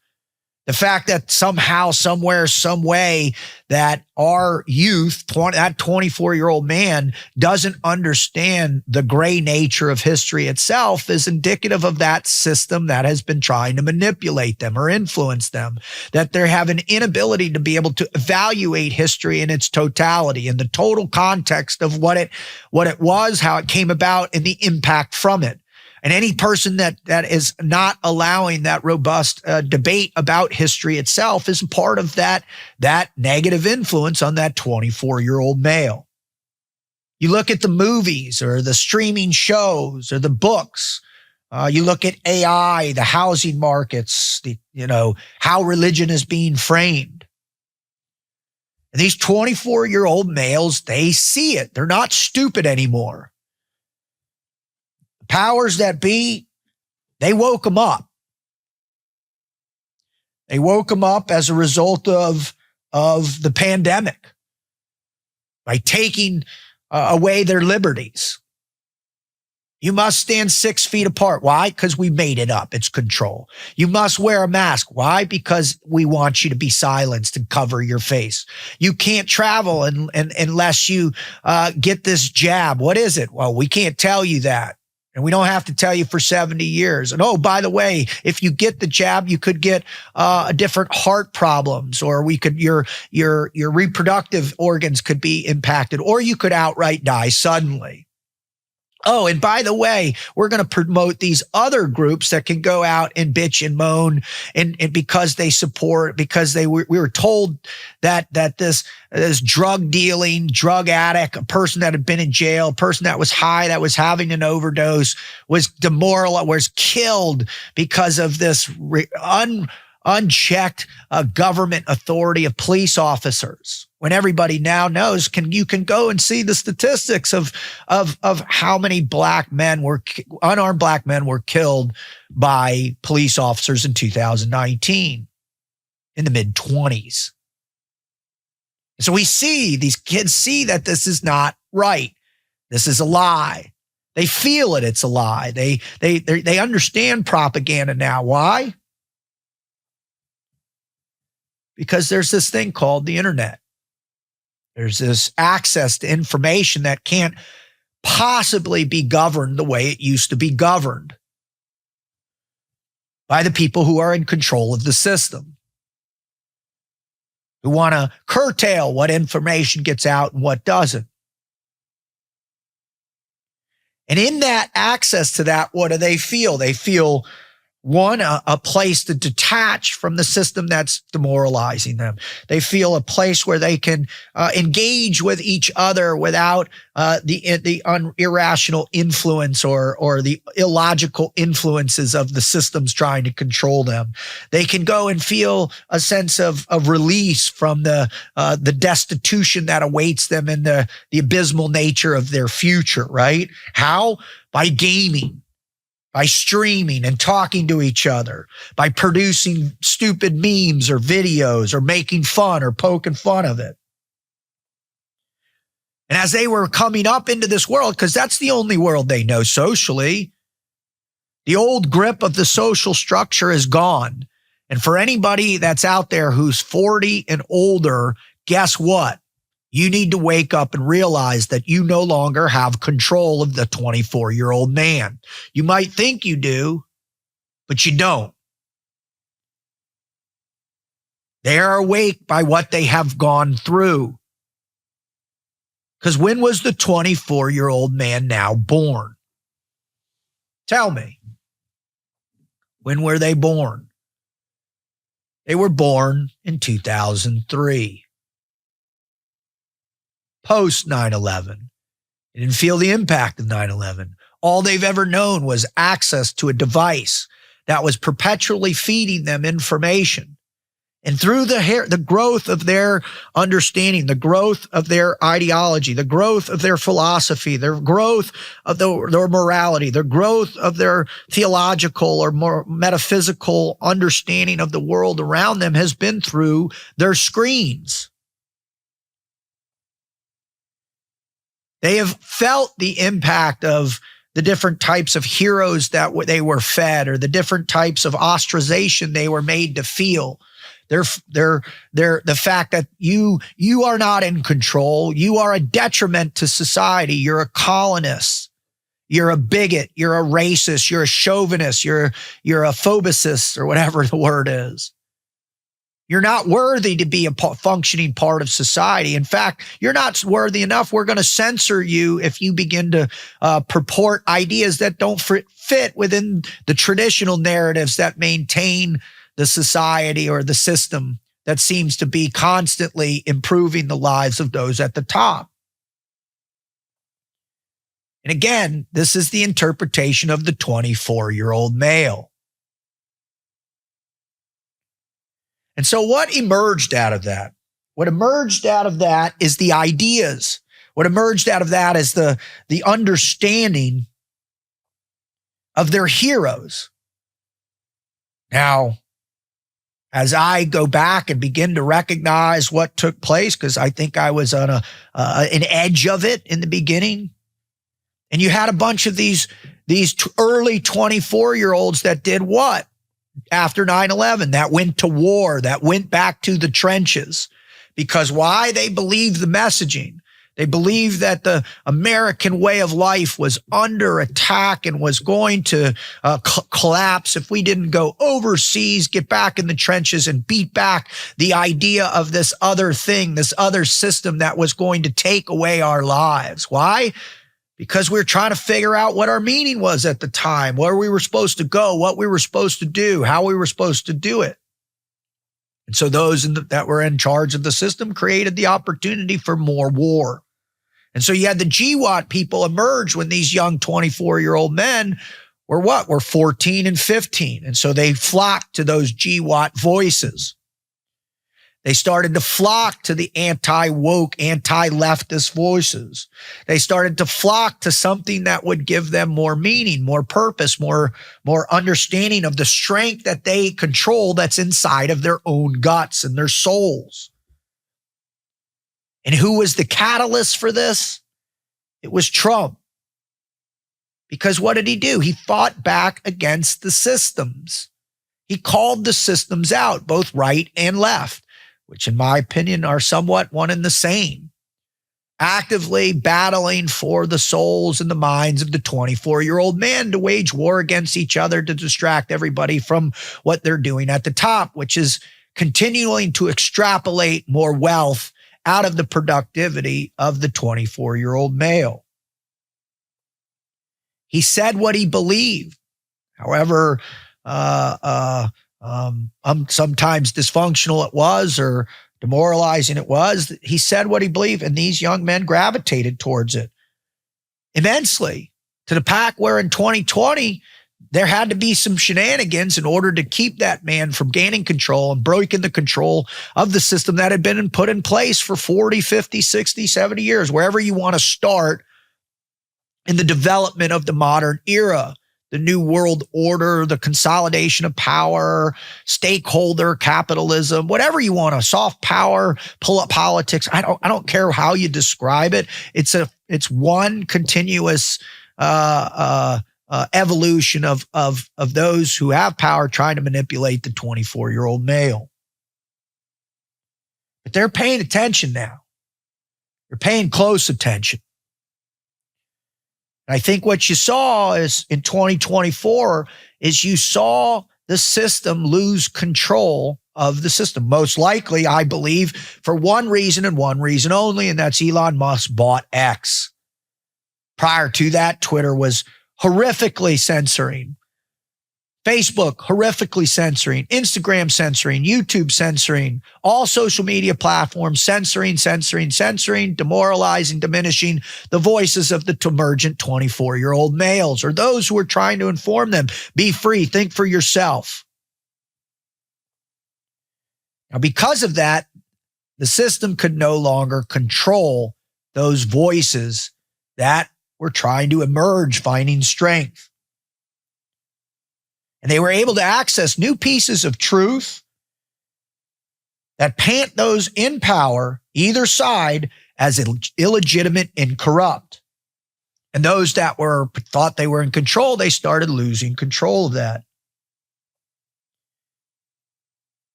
The fact that somehow, somewhere, some way, that our youth, that 24-year-old man, doesn't understand the gray nature of history itself is indicative of that system that has been trying to manipulate them or influence them, that they have an inability to be able to evaluate history in its totality, in the total context of what it was, how it came about, and the impact from it. And any person that is not allowing that robust debate about history itself is part of that negative influence on that 24-year-old male. You look at the movies or the streaming shows or the books. You look at AI, the housing markets, how religion is being framed. And these 24-year-old males, they see it. They're not stupid anymore. Powers that be, they woke them up. They woke them up as a result of the pandemic by taking away their liberties. You must stand 6 feet apart. Why? Because we made it up. It's control. You must wear a mask. Why? Because we want you to be silenced and cover your face. You can't travel unless you get this jab. What is it? Well, we can't tell you that. And we don't have to tell you for 70 years. And oh, by the way, if you get the jab, you could get different heart problems, or your reproductive organs could be impacted, or you could outright die suddenly. Oh, and by the way, we're going to promote these other groups that can go out and bitch and moan, and because they support, because we were told that this drug dealing, drug addict, a person that had been in jail, a person that was high, that was having an overdose, was demoralized, was killed because of this unchecked government authority of police officers. When everybody now knows, you can go and see the statistics of how many unarmed black men were killed by police officers in 2019 in the mid-20s. So we see, these kids see that this is not right. This is a lie. They feel it. It's a lie. They understand propaganda now. Why? Because there's this thing called the internet. There's this access to information that can't possibly be governed the way it used to be governed by the people who are in control of the system, who want to curtail what information gets out and what doesn't. And in that access to that, what do they feel? They feel One, a place to detach from the system that's demoralizing them. They feel a place where they can engage with each other without the irrational influence or the illogical influences of the systems trying to control them. They can go and feel a sense of release from the destitution that awaits them and the abysmal nature of their future, right? How? By gaming, by streaming and talking to each other, by producing stupid memes or videos or making fun or poking fun of it. And as they were coming up into this world, because that's the only world they know socially, the old grip of the social structure is gone. And for anybody that's out there who's 40 and older, guess what? You need to wake up and realize that you no longer have control of the 24-year-old man. You might think you do, but you don't. They are awake by what they have gone through. Because when was the 24-year-old man now born? Tell me. When were they born? They were born in 2003. Post 9/11. They didn't feel the impact of 9/11. All they've ever known was access to a device that was perpetually feeding them information. And through the growth of their understanding, the growth of their ideology, the growth of their philosophy, their growth of their morality, the growth of their theological or more metaphysical understanding of the world around them has been through their screens. They have felt the impact of the different types of heroes that they were fed or the different types of ostracization they were made to feel. The fact that you are not in control. You are a detriment to society. You're a colonist. You're a bigot. You're a racist. You're a chauvinist. You're a phobicist or whatever the word is. You're not worthy to be a functioning part of society. In fact, you're not worthy enough. We're going to censor you if you begin to purport ideas that don't fit within the traditional narratives that maintain the society or the system that seems to be constantly improving the lives of those at the top. And again, this is the interpretation of the 24-year-old male. And so what emerged out of that? What emerged out of that is the ideas. What emerged out of that is the understanding of their heroes. Now, as I go back and begin to recognize what took place, because I think I was on an edge of it in the beginning, and you had a bunch of these early 24-year-olds that did what? After 9/11, that went to war, that went back to the trenches. Because why? They believed the messaging. They believed that the American way of life was under attack and was going to collapse if we didn't go overseas, get back in the trenches and beat back the idea of this other thing, this other system that was going to take away our lives. Why? Because we were trying to figure out what our meaning was at the time, where we were supposed to go, what we were supposed to do, how we were supposed to do it. And so those that were in charge of the system created the opportunity for more war. And so you had the GWAT people emerge when these young 24-year-old men were what? Were 14 and 15. And so they flocked to those GWAT voices. They started to flock to the anti-woke, anti-leftist voices. They started to flock to something that would give them more meaning, more purpose, more understanding of the strength that they control that's inside of their own guts and their souls. And who was the catalyst for this? It was Trump. Because what did he do? He fought back against the systems. He called the systems out, both right and left, which in my opinion are somewhat one and the same, actively battling for the souls and the minds of the 24-year-old man to wage war against each other to distract everybody from what they're doing at the top, which is continuing to extrapolate more wealth out of the productivity of the 24-year-old male. He said what he believed. However, sometimes dysfunctional it was or demoralizing it was. He said what he believed, and these young men gravitated towards it immensely, to the pack where in 2020, there had to be some shenanigans in order to keep that man from gaining control and breaking the control of the system that had been put in place for 40, 50, 60, 70 years, wherever you want to start in the development of the modern era, the new world order, the consolidation of power, stakeholder capitalism, whatever you want to, soft power, pull up politics. I don't care how you describe it. It's one continuous evolution of those who have power trying to manipulate the 24-year-old male. But they're paying attention now. They're paying close attention. And I think what you saw is in 2024 is you saw the system lose control of the system. Most likely, I believe, for one reason and one reason only, and that's Elon Musk bought X. Prior to that, Twitter was horrifically censoring. Facebook horrifically censoring. Instagram censoring. YouTube censoring. All social media platforms censoring, demoralizing, diminishing the voices of the emergent 24-year-old males or those who are trying to inform them. Be free. Think for yourself. Now, because of that, the system could no longer control those voices that were trying to emerge, finding strength. And they were able to access new pieces of truth that paint those in power, either side, as illegitimate and corrupt. And those that thought they were in control, they started losing control of that.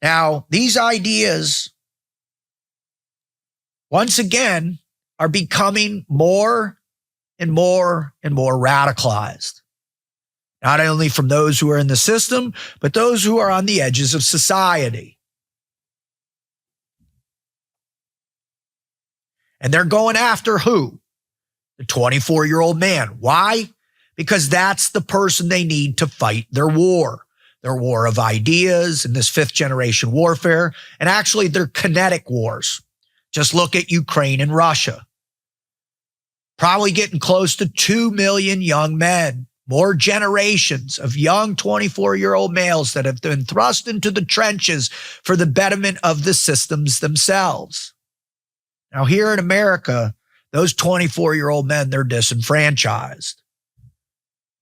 Now, these ideas, once again, are becoming more and more and more radicalized. Not only from those who are in the system, but those who are on the edges of society. And they're going after who? The 24-year-old man. Why? Because that's the person they need to fight their war of ideas and this fifth generation warfare, and actually their kinetic wars. Just look at Ukraine and Russia. Probably getting close to 2 million young men. More generations of young 24-year-old males that have been thrust into the trenches for the betterment of the systems themselves. Now, here in America, those 24-year-old men, they're disenfranchised.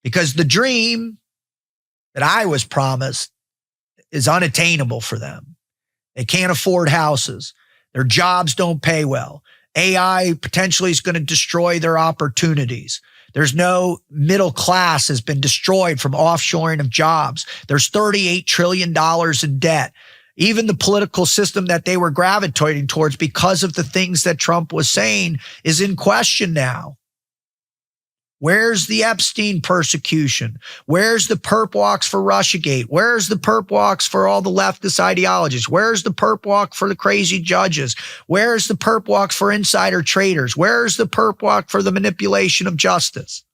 Because the dream that I was promised is unattainable for them. They can't afford houses. Their jobs don't pay well. AI potentially is going to destroy their opportunities. There's no middle class has been destroyed from offshoring of jobs. There's $38 trillion in debt. Even the political system that they were gravitating towards because of the things that Trump was saying is in question now. Where's the Epstein persecution? Where's the perp walks for Russiagate? Where's the perp walks for all the leftist ideologies? Where's the perp walk for the crazy judges? Where's the perp walks for insider traders? Where's the perp walk for the manipulation of justice?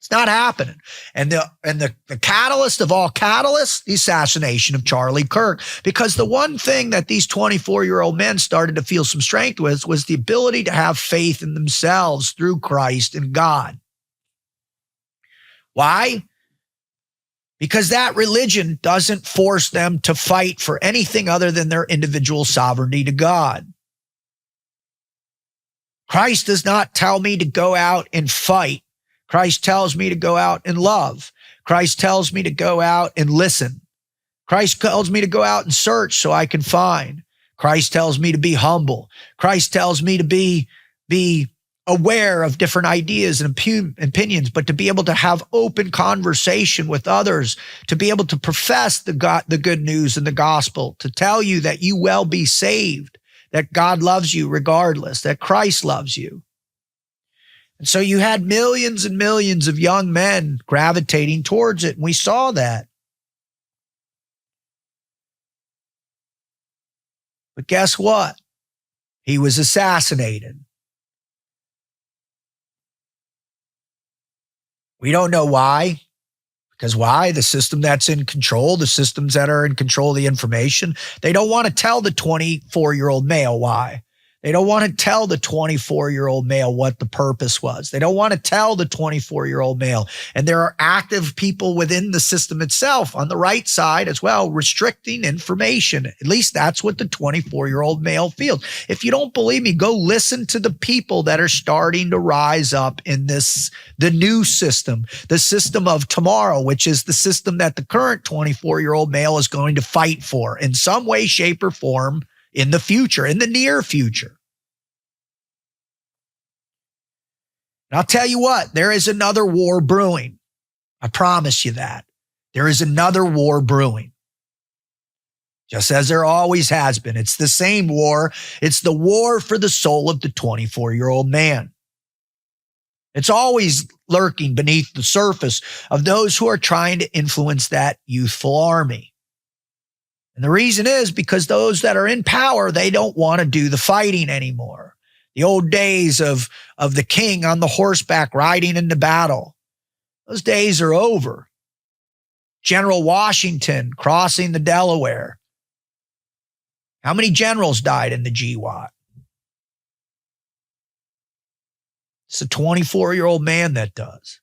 It's not happening. And the catalyst of all catalysts, the assassination of Charlie Kirk. Because the one thing that these 24-year-old men started to feel some strength with was the ability to have faith in themselves through Christ and God. Why? Because that religion doesn't force them to fight for anything other than their individual sovereignty to God. Christ does not tell me to go out and fight. Christ tells me to go out and love. Christ tells me to go out and listen. Christ tells me to go out and search so I can find. Christ tells me to be humble. Christ tells me to be aware of different ideas and opinions, but to be able to have open conversation with others, to be able to profess the good news and the gospel, to tell you that you will be saved, that God loves you regardless, that Christ loves you. And so you had millions and millions of young men gravitating towards it, and we saw that. But guess what? He was assassinated. We don't know why. Because why? The system that's in control, the systems that are in control of the information, they don't want to tell the 24-year-old male why. They don't want to tell the 24-year-old male what the purpose was. They don't want to tell the 24-year-old male. And there are active people within the system itself on the right side as well, restricting information. At least that's what the 24-year-old male feels. If you don't believe me, go listen to the people that are starting to rise up in the new system, the system of tomorrow, which is the system that the current 24-year-old male is going to fight for in some way, shape, or form in the future, in the near future. And I'll tell you what, there is another war brewing. I promise you that. There is another war brewing. Just as there always has been. It's the same war. It's the war for the soul of the 24-year-old man. It's always lurking beneath the surface of those who are trying to influence that youthful army. And the reason is because those that are in power, they don't want to do the fighting anymore. The old days of the king on the horseback riding into battle, those days are over. General Washington crossing the Delaware. How many generals died in the GWAT? It's a 24-year-old man that does.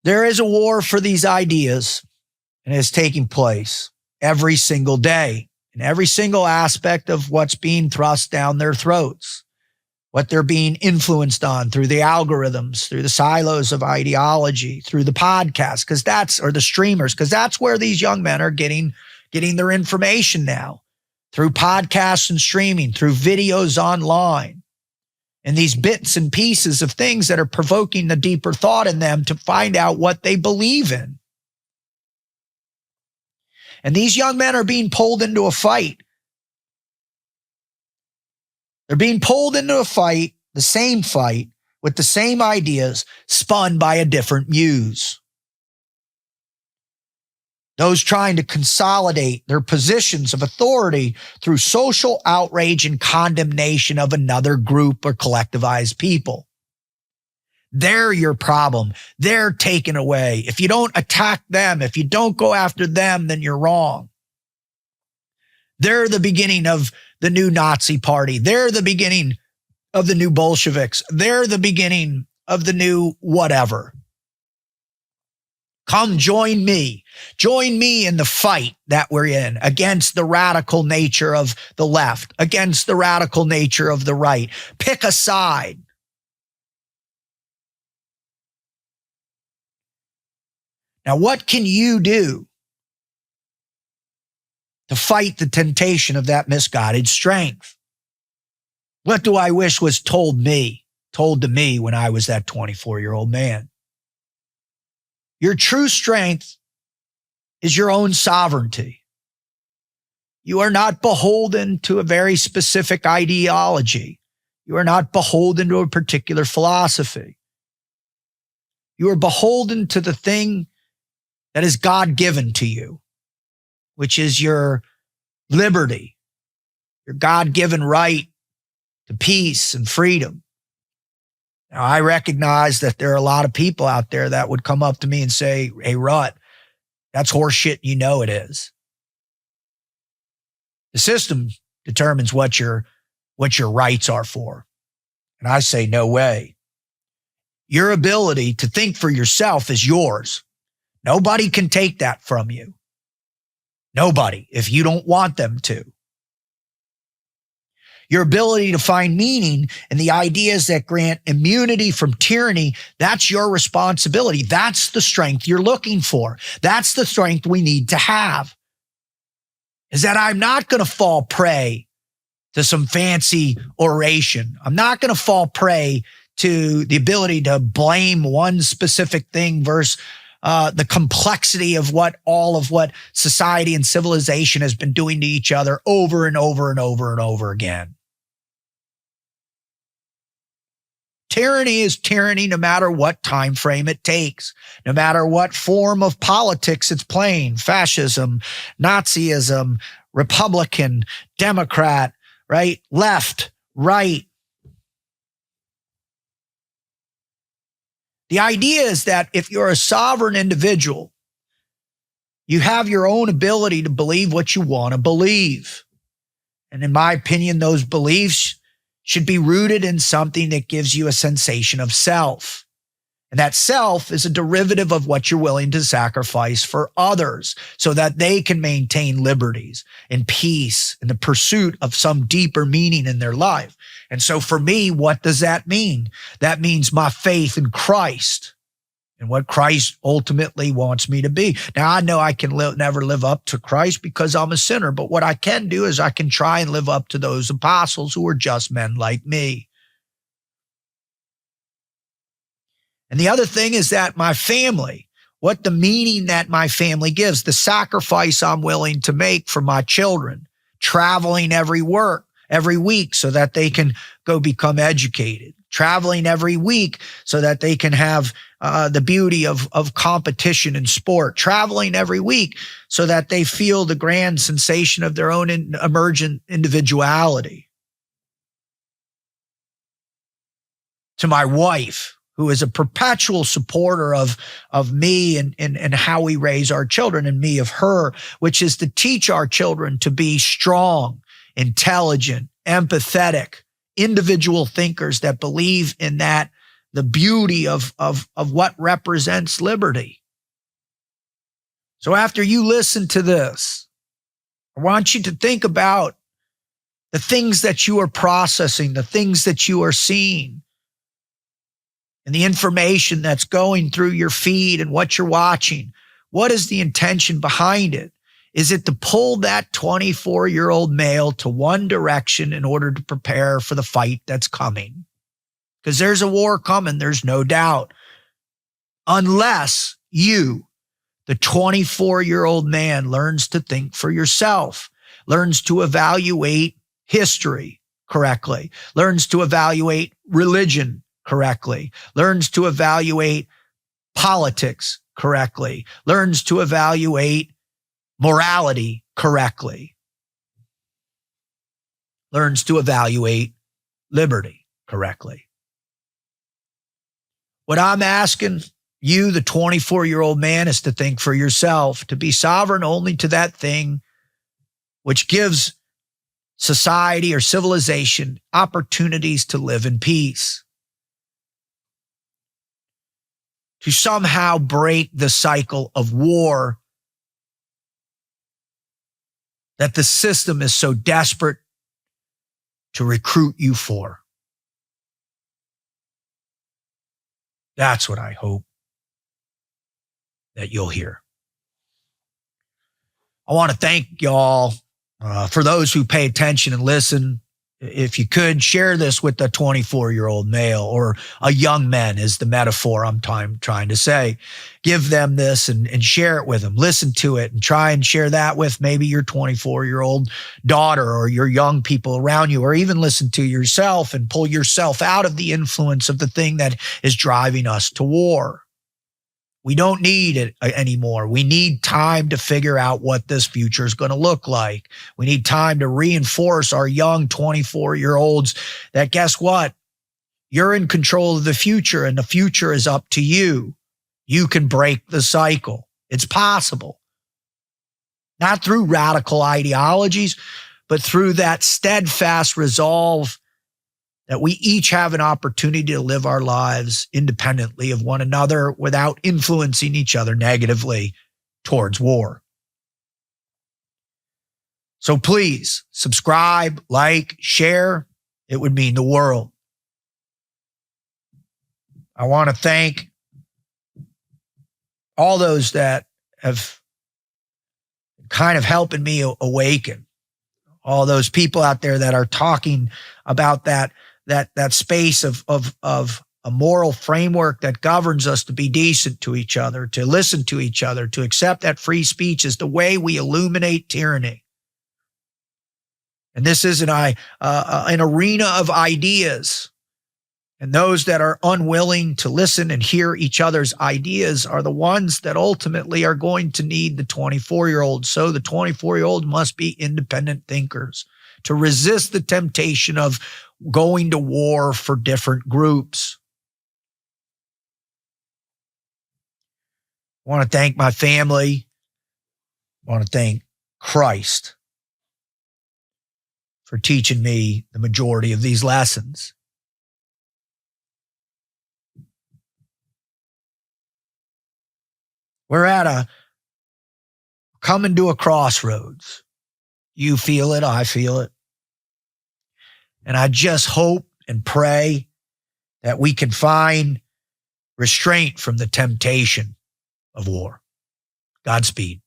There is a war for these ideas, and it's taking place every single day in every single aspect of what's being thrust down their throats, what they're being influenced on through the algorithms, through the silos of ideology, through the podcasts, or the streamers, because that's where these young men are getting their information now, through podcasts and streaming, through videos online. And these bits and pieces of things that are provoking the deeper thought in them to find out what they believe in. And these young men are being pulled into a fight. They're being pulled into a fight, the same fight, with the same ideas, spun by a different muse. Those trying to consolidate their positions of authority through social outrage and condemnation of another group or collectivized people. They're your problem. They're taken away. If you don't attack them, if you don't go after them, then you're wrong. They're the beginning of the new Nazi party. They're the beginning of the new Bolsheviks. They're the beginning of the new whatever. Come join me. Join me in the fight that we're in against the radical nature of the left, against the radical nature of the right. Pick a side. Now, what can you do to fight the temptation of that misguided strength? What do I wish was told to me when I was that 24-year-old man? Your true strength is your own sovereignty. You are not beholden to a very specific ideology. You are not beholden to a particular philosophy. You are beholden to the thing that is God-given to you, which is your liberty, your God-given right to peace and freedom. Now, I recognize that there are a lot of people out there that would come up to me and say, hey, Rut, that's horseshit. You know it is. The system determines what your rights are for. And I say, no way. Your ability to think for yourself is yours. Nobody can take that from you. Nobody, if you don't want them to. Your ability to find meaning in the ideas that grant immunity from tyranny, that's your responsibility. That's the strength you're looking for. That's the strength we need to have. Is that I'm not going to fall prey to some fancy oration. I'm not going to fall prey to the ability to blame one specific thing versus the complexity of all of what society and civilization has been doing to each other over and over and over and over again. Tyranny is tyranny no matter what time frame it takes, no matter what form of politics it's playing, fascism, Nazism, Republican, Democrat, right, left, right. The idea is that if you're a sovereign individual, you have your own ability to believe what you want to believe. And in my opinion, those beliefs should be rooted in something that gives you a sensation of self. And that self is a derivative of what you're willing to sacrifice for others so that they can maintain liberties and peace in the pursuit of some deeper meaning in their life. And so for me, what does that mean? That means my faith in Christ and what Christ ultimately wants me to be. Now, I know I can never live up to Christ because I'm a sinner, but what I can do is I can try and live up to those apostles who are just men like me. And the other thing is that my family, what the meaning that my family gives, the sacrifice I'm willing to make for my children, traveling every week so that they can go become educated, traveling every week so that they can have the beauty of competition and sport, traveling every week so that they feel the grand sensation of their own emergent individuality. To my wife, who is a perpetual supporter of me and how we raise our children, and me of her, which is to teach our children to be strong, intelligent, empathetic, individual thinkers that believe in that, the beauty of what represents liberty. So after you listen to this, I want you to think about the things that you are processing, the things that you are seeing, and the information that's going through your feed and what you're watching. What is the intention behind it? Is it to pull that 24-year-old male to one direction in order to prepare for the fight that's coming? Because there's a war coming, there's no doubt. Unless you, the 24-year-old man, learns to think for yourself, learns to evaluate history correctly, learns to evaluate religion correctly, learns to evaluate politics correctly, learns to evaluate morality correctly, learns to evaluate liberty correctly. What I'm asking you, the 24-year-old man, is to think for yourself, to be sovereign only to that thing which gives society or civilization opportunities to live in peace, to somehow break the cycle of war that the system is so desperate to recruit you for. That's what I hope that you'll hear. I want to thank y'all for those who pay attention and listen. If you could, share this with a 24-year-old male, or a young man is the metaphor I'm trying to say. Give them this and share it with them. Listen to it and try and share that with maybe your 24-year-old daughter or your young people around you, or even listen to yourself and pull yourself out of the influence of the thing that is driving us to war. We don't need it anymore. We need time to figure out what this future is going to look like. We need time to reinforce our young 24-year-olds that, guess what? You're in control of the future, and the future is up to you. You can break the cycle. It's possible. Not through radical ideologies, but through that steadfast resolve that we each have an opportunity to live our lives independently of one another without influencing each other negatively towards war. So please subscribe, like, share. It would mean the world. I want to thank all those that have kind of helping me awaken. All those people out there that are talking about that space of a moral framework that governs us to be decent to each other, to listen to each other, to accept that free speech is the way we illuminate tyranny. And this is an arena of ideas. And those that are unwilling to listen and hear each other's ideas are the ones that ultimately are going to need the 24-year-old. So the 24-year-old must be independent thinkers to resist the temptation of going to war for different groups. I want to thank my family. I want to thank Christ for teaching me the majority of these lessons. We're coming to a crossroads. You feel it, I feel it. And I just hope and pray that we can find restraint from the temptation of war. Godspeed.